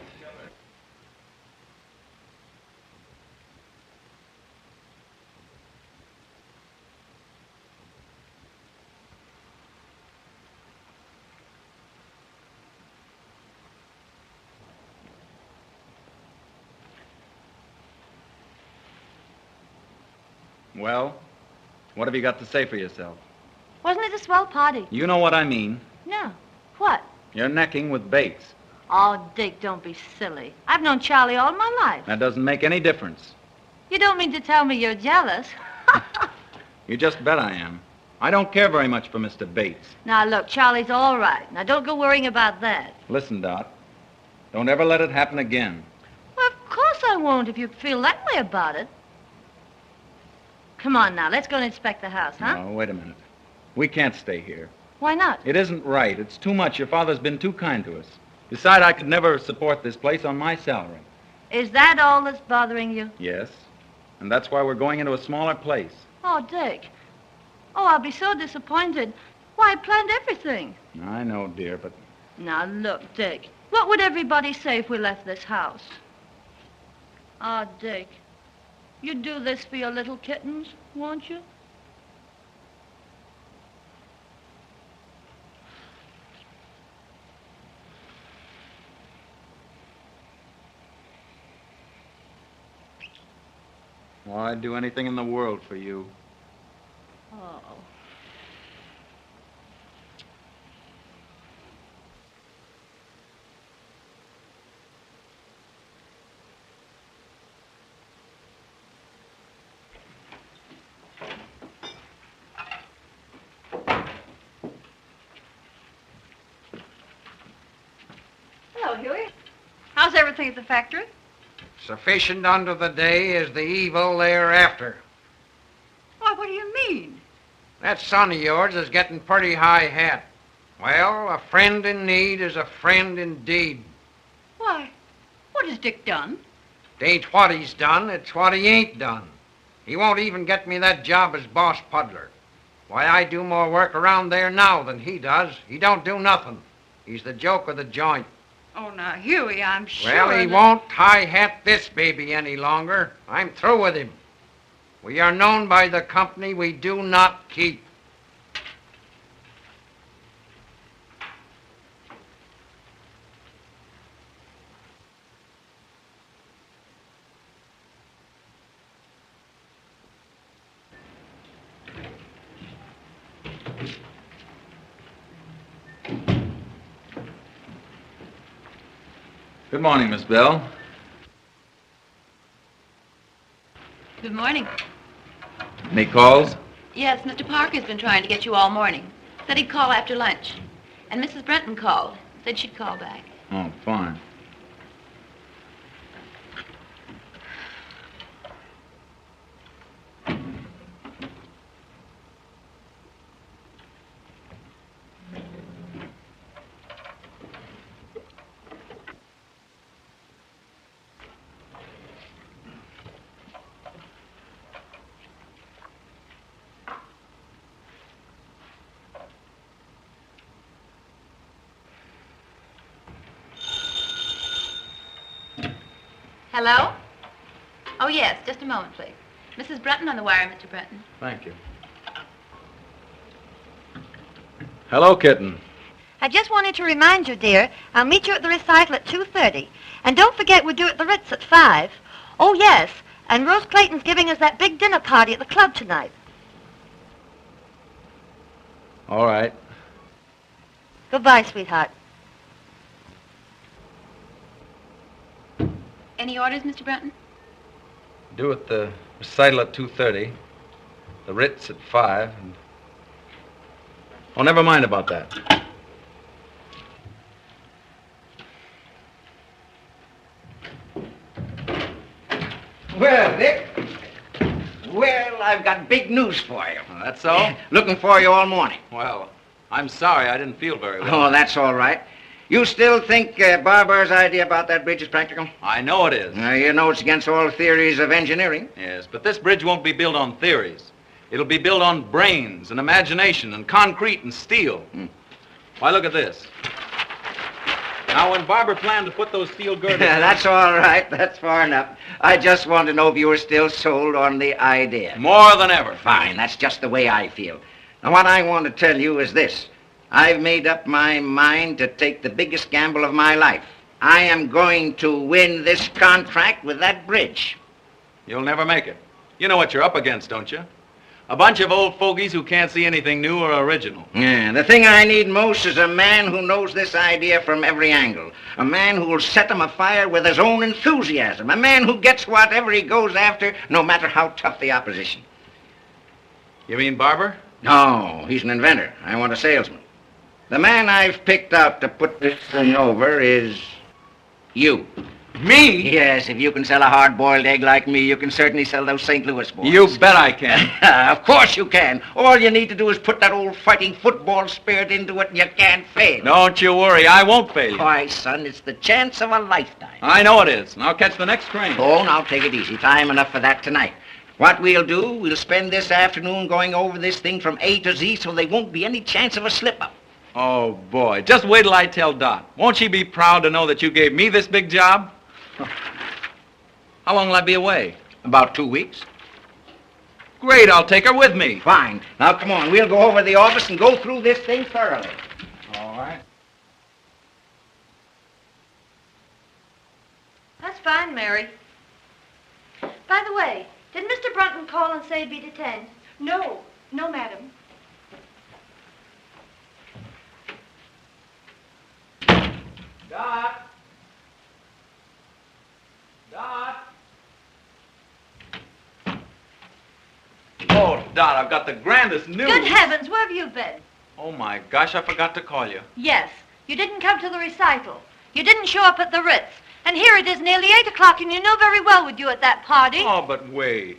Well, what have you got to say for yourself? Wasn't it a swell party? You know what I mean. No. What? You're necking with Bates. Oh, Dick, don't be silly. I've known Charlie all my life. That doesn't make any difference. You don't mean to tell me you're jealous? You just bet I am. I don't care very much for Mr. Bates. Now, look, Charlie's all right. Now, don't go worrying about that. Listen, Dot. Don't ever let it happen again. Well, of course I won't if you feel that way about it. Come on now, let's go and inspect the house, huh? No, wait a minute. We can't stay here. Why not? It isn't right. It's too much. Your father's been too kind to us. Besides, I could never support this place on my salary. Is that all that's bothering you? Yes. And that's why we're going into a smaller place. Oh, Dick. Oh, I'll be so disappointed. Why, I planned everything. I know, dear, but... Now, look, Dick. What would everybody say if we left this house? Oh, Dick. You'd do this for your little kittens, won't you? Well, I'd do anything in the world for you. Oh. Hello, Huey. How's everything at the factory? Sufficient unto the day is the evil thereafter. Why, what do you mean? That son of yours is getting pretty high hat. Well, a friend in need is a friend indeed. Why, what has Dick done? It ain't what he's done, it's what he ain't done. He won't even get me that job as boss puddler. Why, I do more work around there now than he does. He don't do nothing. He's the joke of the joint. Oh, now, Huey, I'm sure Well, he won't high-hat this baby any longer. I'm through with him. We are known by the company we do not keep. Good morning, Miss Bell. Good morning. Any calls? Yes, Mr. Parker's been trying to get you all morning. Said he'd call after lunch. And Mrs. Brunton called. Said she'd call back. Oh, fine. Hello? Oh, yes, just a moment, please. Mrs. Brunton on the wire, Mr. Brunton. Thank you. Hello, kitten. I just wanted to remind you, dear, I'll meet you at the recital at 2:30. And don't forget we're due at the Ritz at 5. Oh, yes, and Rose Clayton's giving us that big dinner party at the club tonight. All right. Goodbye, sweetheart. Any orders, Mr. Brunton? Due at the recital at 2:30. The Ritz at 5. And... Oh, never mind about that. Well, Dick. Well, I've got big news for you. Oh, that's all? Looking for you all morning. Well, I'm sorry. I didn't feel very well. Oh, that's all right. You still think Barber's idea about that bridge is practical? I know it is. You know it's against all theories of engineering. Yes, but this bridge won't be built on theories. It'll be built on brains and imagination and concrete and steel. Why, look at this. Now, when Barber planned to put those steel girders... That's all right. That's far enough. I just want to know if you were still sold on the idea. More than ever. Fine. That's just the way I feel. Now, what I want to tell you is this. I've made up my mind to take the biggest gamble of my life. I am going to win this contract with that bridge. You'll never make it. You know what you're up against, don't you? A bunch of old fogies who can't see anything new or original. Yeah, the thing I need most is a man who knows this idea from every angle. A man who will set them afire with his own enthusiasm. A man who gets whatever he goes after, no matter how tough the opposition. You mean Barber? No, he's an inventor. I want a salesman. The man I've picked out to put this thing over is you. Me? Yes, if you can sell a hard-boiled egg like me, you can certainly sell those St. Louis boys. You bet I can. Of course you can. All you need to do is put that old fighting football spirit into it and you can't fail. Don't you worry, I won't fail you. Why, son, it's the chance of a lifetime. I know it is, and I'll catch the next train. Oh, now take it easy. Time enough for that tonight. What we'll do, we'll spend this afternoon going over this thing from A to Z so there won't be any chance of a slip-up. Oh, boy, just wait till I tell Dot. Won't she be proud to know that you gave me this big job? How long will I be away? About 2 weeks. Great, I'll take her with me. Fine. Now, come on, we'll go over to the office and go through this thing thoroughly. All right. That's fine, Mary. By the way, did Mr. Brunton call and say he'd be detained? No, madam. Dot! Dot! Oh, Dot, I've got the grandest news. Good heavens, where have you been? Oh, my gosh, I forgot to call you. Yes, you didn't come to the recital. You didn't show up at the Ritz. And here it is nearly 8 o'clock, and you know very well we'd you at that party. Oh, but wait.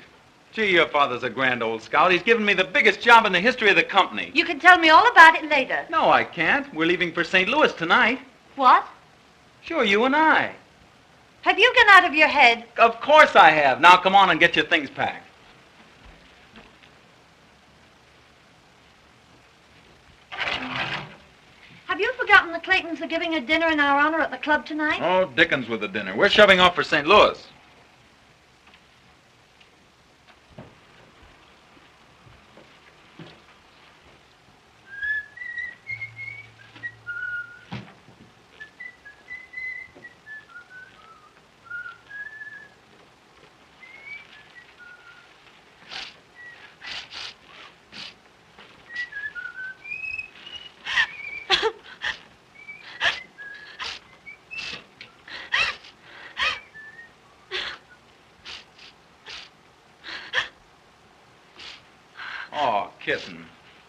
Gee, your father's a grand old scout. He's given me the biggest job in the history of the company. You can tell me all about it later. No, I can't. We're leaving for St. Louis tonight. What? Sure, you and I. Have you gone out of your head? Of course I have. Now, come on and get your things packed. Have you forgotten the Claytons are giving a dinner in our honor at the club tonight? Oh, Dickens with the dinner. We're shoving off for St. Louis. Oh, kitten,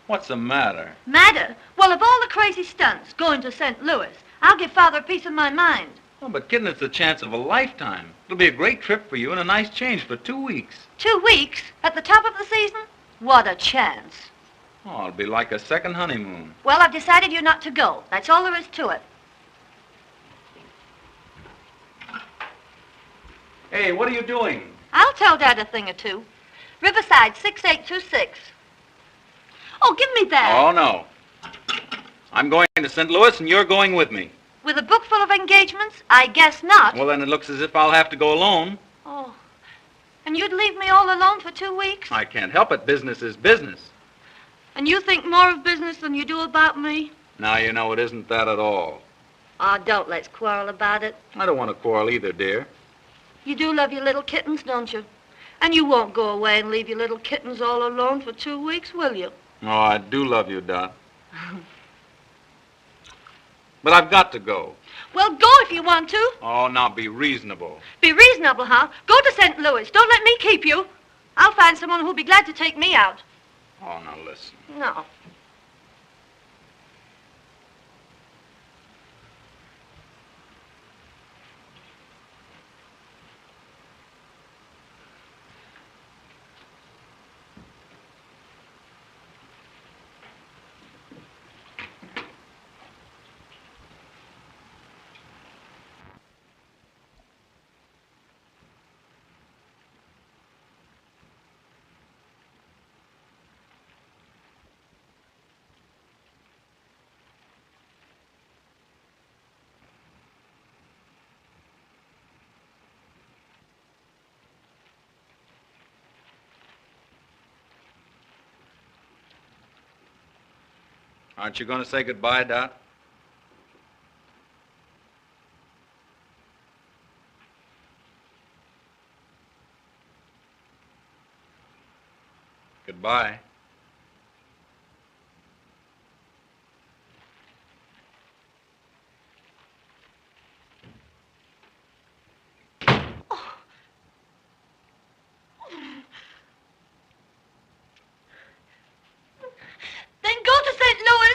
what's the matter? Matter? Well, of all the crazy stunts going to St. Louis, I'll give Father a piece of my mind. Oh, but kitten, it's the chance of a lifetime. It'll be a great trip for you and a nice change for 2 weeks. 2 weeks? At the top of the season? What a chance. Oh, it'll be like a second honeymoon. Well, I've decided you're not to go. That's all there is to it. Hey, what are you doing? I'll tell Dad a thing or two. Riverside, 6826. Oh, give me that. Oh, no. I'm going to St. Louis, and you're going with me. With a book full of engagements? I guess not. Well, then it looks as if I'll have to go alone. Oh, and you'd leave me all alone for 2 weeks? I can't help it. Business is business. And you think more of business than you do about me? Now, you know, it isn't that at all. Oh, don't let's quarrel about it. I don't want to quarrel either, dear. You do love your little kittens, don't you? And you won't go away and leave your little kittens all alone for 2 weeks, will you? Oh, I do love you, Dot. But I've got to go. Well, go if you want to. Oh, now be reasonable. Be reasonable, huh? Go to St. Louis. Don't let me keep you. I'll find someone who'll be glad to take me out. Oh, now listen. No. Aren't you going to say goodbye, Dot? Goodbye. Then go to St. Louis.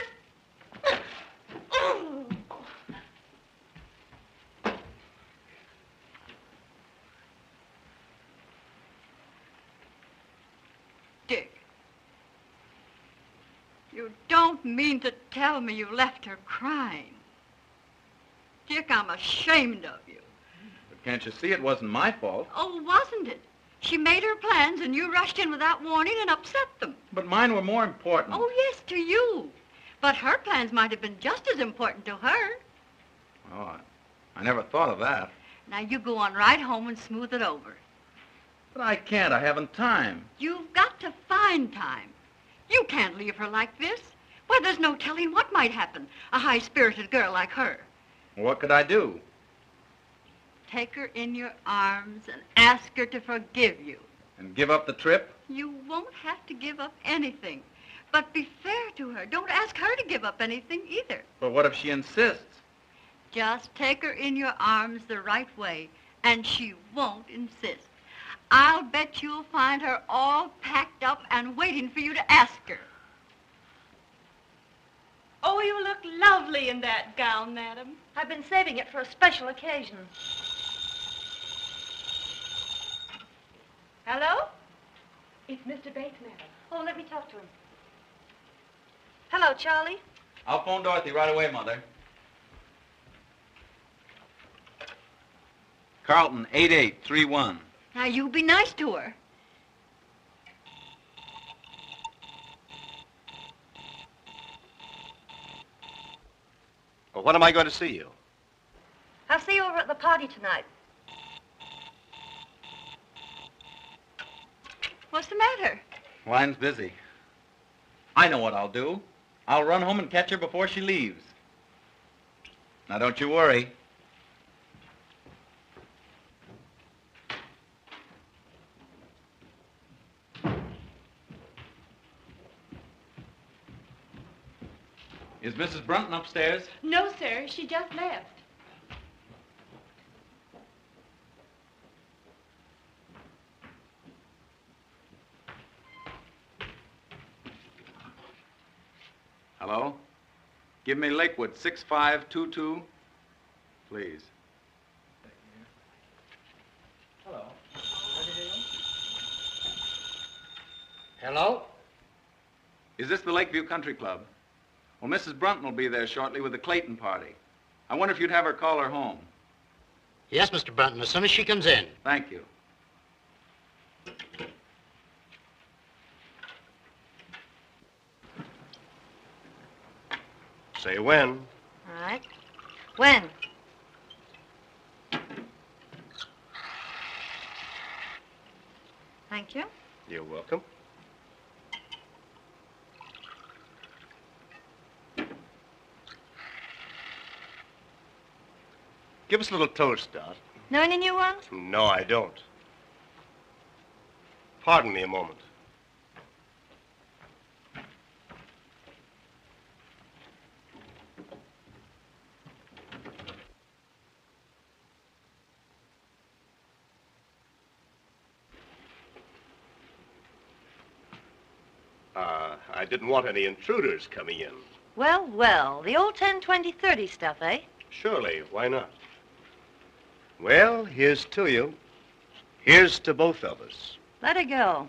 don't mean to tell me you left her crying. Dick, I'm ashamed of you. But can't you see it wasn't my fault? Oh, wasn't it? She made her plans and you rushed in without warning and upset them. But mine were more important. Oh, yes, to you. But her plans might have been just as important to her. Oh, I never thought of that. Now, you go on right home and smooth it over. But I can't. I haven't time. You've got to find time. You can't leave her like this. Why, there's no telling what might happen, a high-spirited girl like her. What could I do? Take her in your arms and ask her to forgive you. And give up the trip? You won't have to give up anything. But be fair to her. Don't ask her to give up anything either. But what if she insists? Just take her in your arms the right way, and she won't insist. I'll bet you'll find her all packed up and waiting for you to ask her. Oh, you look lovely in that gown, madam. I've been saving it for a special occasion. Hello? It's Mr. Bates, madam. Oh, let me talk to him. Hello, Charlie. I'll phone Dorothy right away, Mother. Carlton, 8831. Now, you be nice to her. Well, when am I going to see you? I'll see you over at the party tonight. What's the matter? Wine's busy. I know what I'll do. I'll run home and catch her before she leaves. Now, don't you worry. Is Mrs. Brunton upstairs? No, sir. She just left. Hello? Give me Lakewood, 6522, please. Hello. Hello? Is this the Lakeview Country Club? Well, Mrs. Brunton will be there shortly with the Clayton party. I wonder if you'd have her call her home. Yes, Mr. Brunton, as soon as she comes in. Thank you. Say when. All right. When? Thank you. You're welcome. Give us a little toast, Dot. Know any new ones? No, I don't. Pardon me a moment. I didn't want any intruders coming in. Well, well, the old 10, 20, 30 stuff, eh? Surely, why not? Well, here's to you. Here's to both of us. Let her go.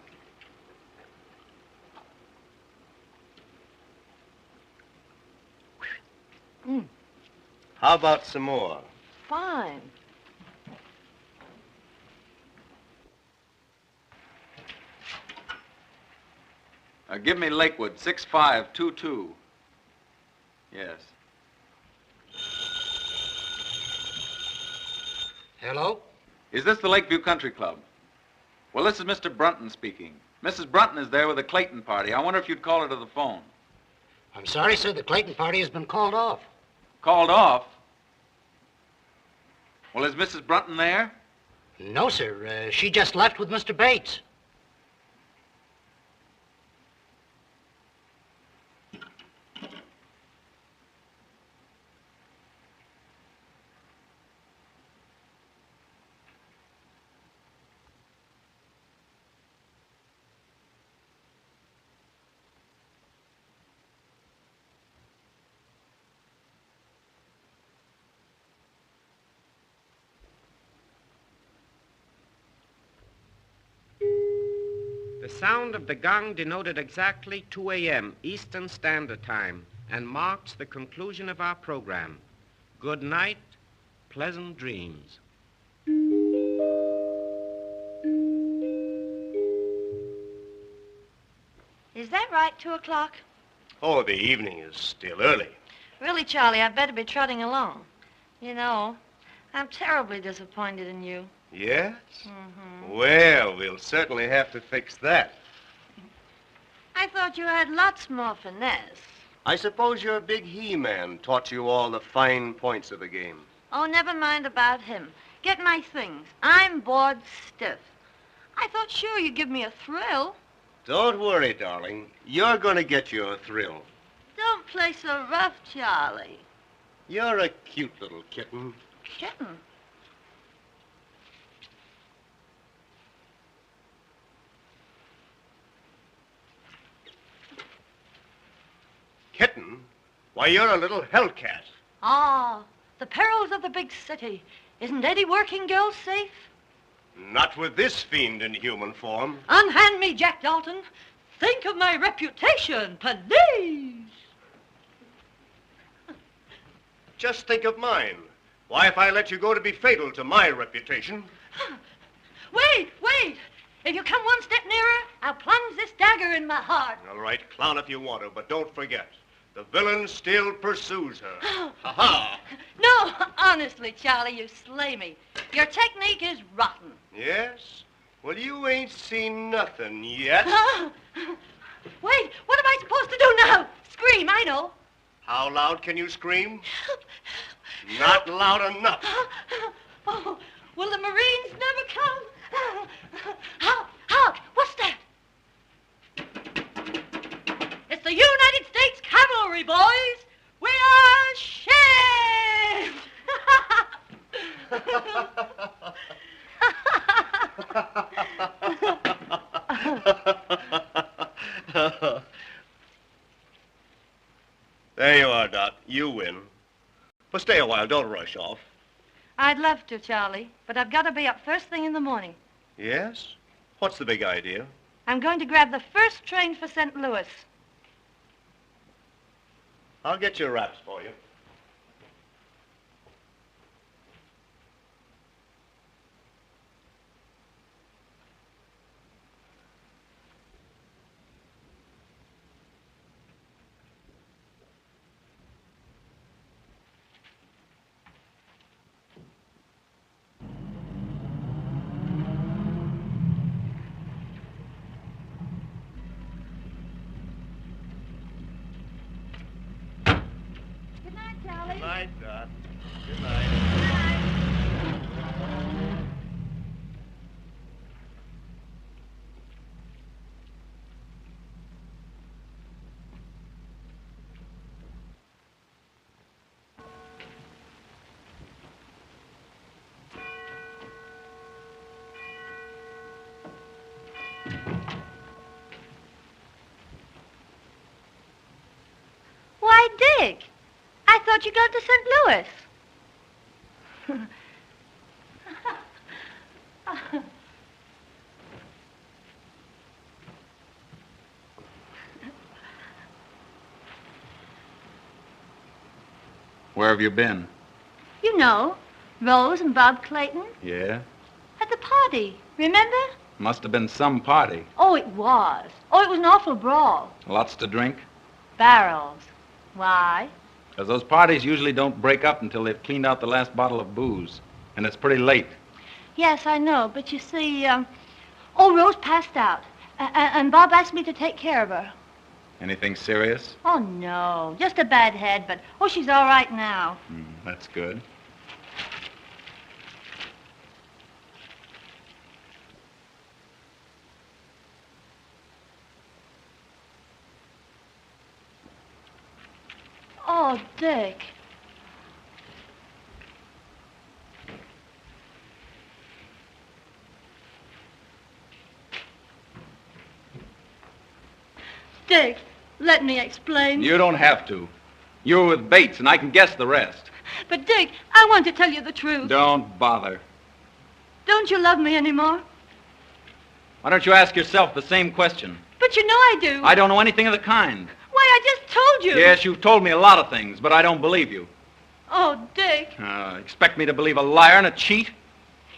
How about some more? Fine. Give me Lakewood, 6522. Yes. Hello? Is this the Lakeview Country Club? Well, this is Mr. Brunton speaking. Mrs. Brunton is there with the Clayton party. I wonder if you'd call her to the phone. I'm sorry, sir. The Clayton party has been called off. Called off? Well, is Mrs. Brunton there? No, sir. She just left with Mr. Bates. sound of the gong denoted exactly 2 a.m. Eastern Standard Time and marks the conclusion of our program. Good night, pleasant dreams. Is that right, 2 o'clock? Oh, the evening is still early. Really, Charlie, I'd better be trotting along. You know, I'm terribly disappointed in you. Yes? Mm-hmm. Well, we'll certainly have to fix that. I thought you had lots more finesse. I suppose your big he-man taught you all the fine points of the game. Oh, never mind about him. Get my things. I'm bored stiff. I thought sure you'd give me a thrill. Don't worry, darling. You're going to get your thrill. Don't play so rough, Charlie. You're a cute little kitten. Kitten? Kitten? Why, you're a little hellcat. Ah, the perils of the big city. Isn't any working girl safe? Not with this fiend in human form. Unhand me, Jack Dalton. Think of my reputation, police! Just think of mine. Why, if I let you go to be fatal to my reputation. Wait! If you come one step nearer, I'll plunge this dagger in my heart. All right, clown if you want to, but don't forget, the villain still pursues her. Ha-ha! No, honestly, Charlie, you slay me. Your technique is rotten. Yes? Well, you ain't seen nothing yet. Wait, what am I supposed to do now? Scream, I know. How loud can you scream? Not loud enough. Oh, will the Marines never come? Hark! What's that? It's the United States Cavalry, boys! We are shaved! There you are, Dot. You win. But stay a while. Don't rush off. I'd love to, Charlie, but I've got to be up first thing in the morning. Yes? What's the big idea? I'm going to grab the first train for St. Louis. I'll get your wraps for you. Good night, Dot. Good night. Why, Dick, I thought you got to St. Louis. Where have you been? You know, Rose and Bob Clayton Yeah? at the party, remember? Must have been some party. Oh, it was. Oh, it was an awful brawl. Lots to drink? Barrels. Why? Because those parties usually don't break up until they've cleaned out the last bottle of booze. And it's pretty late. Yes, I know, but you see, Rose passed out, and Bob asked me to take care of her. Anything serious? Oh, no, just a bad head, but, she's all right now. That's good. Oh, Dick. Dick, let me explain. You don't have to. You were with Bates, and I can guess the rest. But, Dick, I want to tell you the truth. Don't bother. Don't you love me anymore? Why don't you ask yourself the same question? But you know I do. I don't know anything of the kind. Why, I just told you. Yes, you've told me a lot of things, but I don't believe you. Oh, Dick. Expect me to believe a liar and a cheat?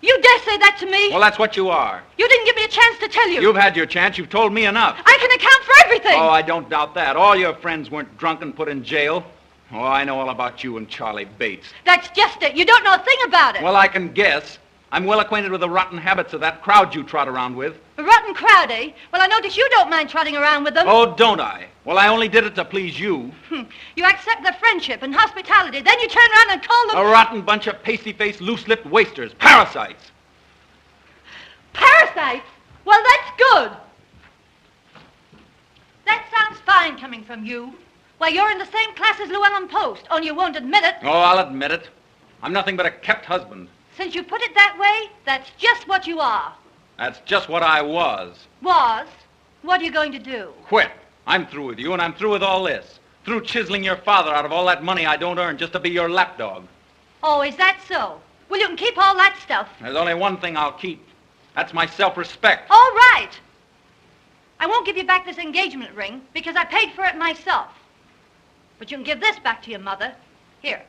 You dare say that to me? Well, that's what you are. You didn't give me a chance to tell you. You've had your chance. You've told me enough. I can account for everything. Oh, I don't doubt that. All your friends weren't drunk and put in jail. Oh, I know all about you and Charlie Bates. That's just it. You don't know a thing about it. Well, I can guess. I'm well acquainted with the rotten habits of that crowd you trot around with. A rotten crowd, eh? Well, I notice you don't mind trotting around with them. Oh, don't I? Well, I only did it to please you. You accept their friendship and hospitality, then you turn around and call them... A rotten bunch of pasty-faced, loose-lipped wasters. Parasites. Parasites? Well, that's good. That sounds fine coming from you. Why, you're in the same class as Llewellyn Post, only you won't admit it. Oh, I'll admit it. I'm nothing but a kept husband. Since you put it that way, that's just what you are. That's just what I was. Was? What are you going to do? Quit. I'm through with you, and I'm through with all this. Through chiseling your father out of all that money I don't earn just to be your lapdog. Oh, is that so? Well, you can keep all that stuff. There's only one thing I'll keep. That's my self-respect. All right. I won't give you back this engagement ring because I paid for it myself. But you can give this back to your mother. Here.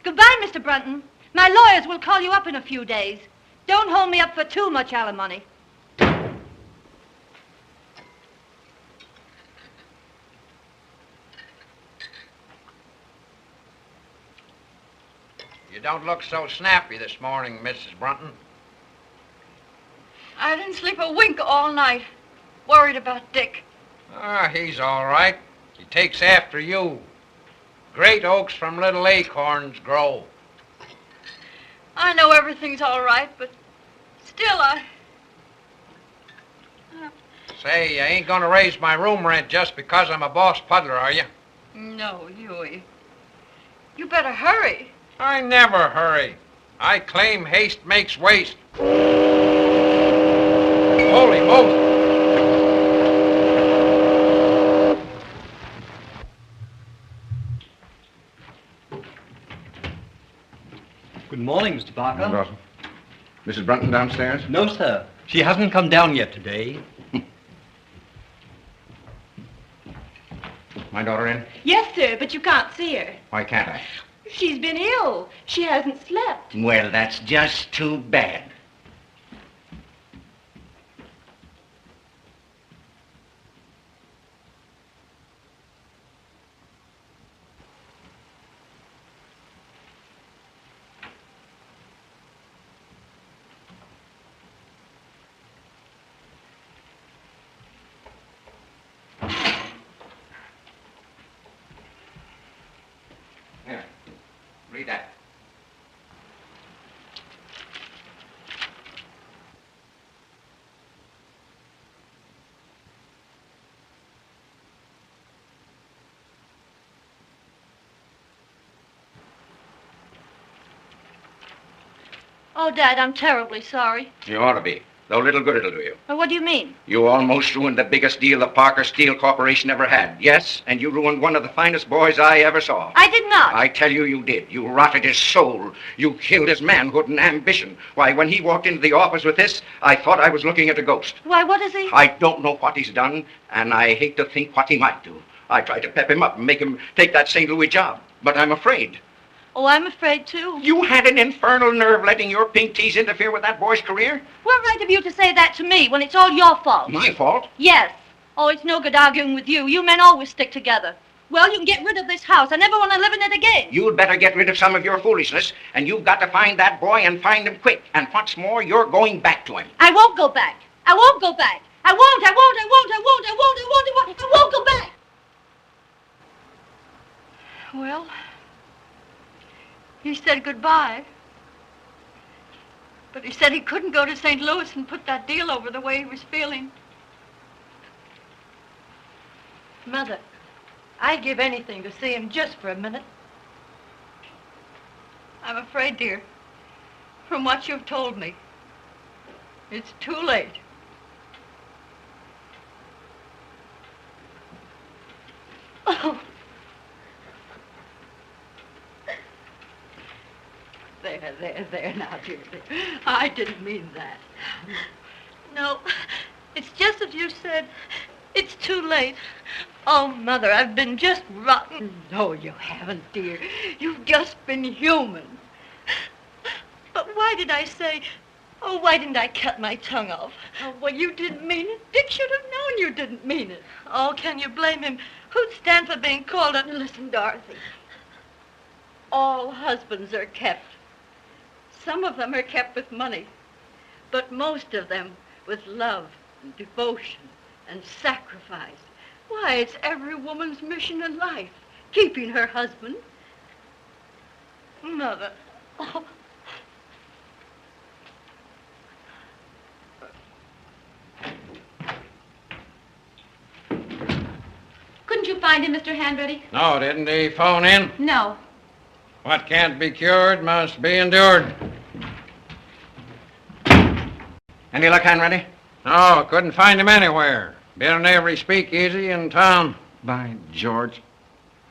Goodbye, Mr. Brunton. My lawyers will call you up in a few days. Don't hold me up for too much alimony. You don't look so snappy this morning, Mrs. Brunton. I didn't sleep a wink all night. Worried about Dick. Ah, he's all right. He takes after you. Great oaks from little acorns grow. I know everything's all right, but still Say, you ain't gonna raise my room rent just because I'm a boss puddler, are you? No, Huey. You better hurry. I never hurry. I claim haste makes waste. Holy moly! Good morning, Mr. Parker. Mrs. Brunton downstairs? No, sir. She hasn't come down yet today. My daughter in? Yes, sir, but you can't see her. Why can't I? She's been ill. She hasn't slept. Well, that's just too bad. Here, read that. Oh, Dad, I'm terribly sorry. You ought to be. Though little good it'll do you. Well, what do you mean? You almost ruined the biggest deal the Parker Steel Corporation ever had. Yes, and you ruined one of the finest boys I ever saw. I did not. I tell you, you did. You rotted his soul. You killed his manhood and ambition. Why, when he walked into the office with this, I thought I was looking at a ghost. Why, what is he? I don't know what he's done, and I hate to think what he might do. I tried to pep him up and make him take that St. Louis job, but I'm afraid. Oh, I'm afraid, too. You had an infernal nerve letting your pink teas interfere with that boy's career? What right have you to say that to me when it's all your fault? My fault? Yes. Oh, it's no good arguing with you. You men always stick together. Well, you can get rid of this house. I never want to live in it again. You'd better get rid of some of your foolishness, and you've got to find that boy and find him quick. And what's more, you're going back to him. I won't go back. I won't go back. I won't go back. Well, he said goodbye. But he said he couldn't go to St. Louis and put that deal over the way he was feeling. Mother, I'd give anything to see him just for a minute. I'm afraid, dear, from what you've told me, it's too late. There, there now, dear. I didn't mean that. No, it's just as you said. It's too late. Oh, Mother, I've been just rotten. No, you haven't, dear. You've just been human. But why did I say... Oh, why didn't I cut my tongue off? Oh, well, you didn't mean it. Dick should have known you didn't mean it. Oh, can you blame him? Who'd stand for being called a... Listen, Dorothy. All husbands are kept. Some of them are kept with money, but most of them with love and devotion and sacrifice. Why, it's every woman's mission in life, keeping her husband. Mother. Oh. Couldn't you find him, Mr. Handready? No, didn't he phone in? No. What can't be cured must be endured. Any luck, Hanratty? No, couldn't find him anywhere. Been in every speakeasy in town. By George.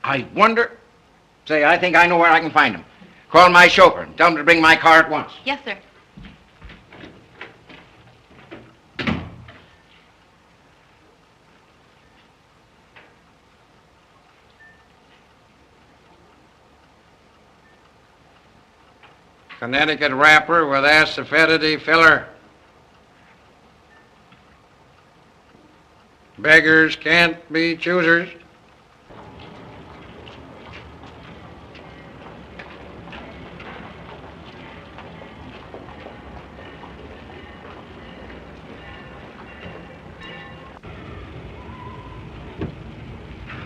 I wonder... Say, I think I know where I can find him. Call my chauffeur and tell him to bring my car at once. Yes, sir. Connecticut wrapper with acidity filler. Beggars can't be choosers.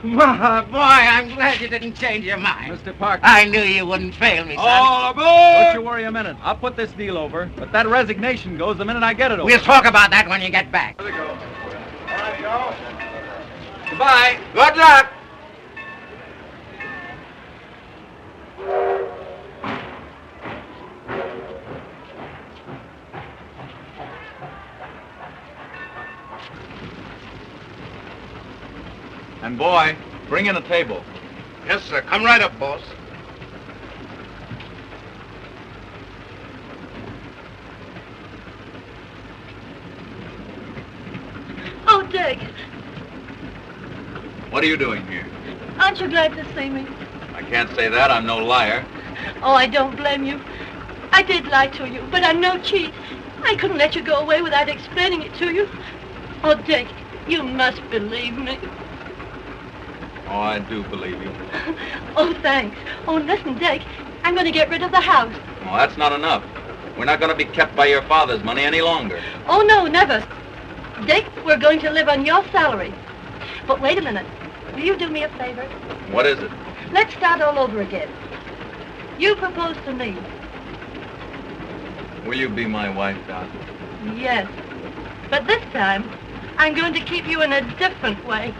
Boy, I'm glad you didn't change your mind. Mr. Parker. I knew you wouldn't fail me, son. All aboard! Don't you worry a minute. I'll put this deal over, but that resignation goes the minute I get it over. We'll talk about that when you get back. There we go. All right, go. Goodbye. Good luck. And boy, bring in a table. Yes, sir. Come right up, boss. Oh, Dick, What are you doing here? aren't you glad to see me? I can't say that. I'm no liar. Oh, I don't blame you. I did lie to you, but I'm no cheat. I couldn't let you go away without explaining it to you. Oh, Dick, you must believe me. Oh, I do believe you. Oh, thanks. Oh, listen, Dick, I'm going to get rid of the house. Well, that's not enough. We're not going to be kept by your father's money any longer. Oh, no, never. Dick, we're going to live on your salary. But wait a minute. Will you do me a favor? What is it? Let's start all over again. You propose to me. Will you be my wife, Doc? Yes. But this time, I'm going to keep you in a different way.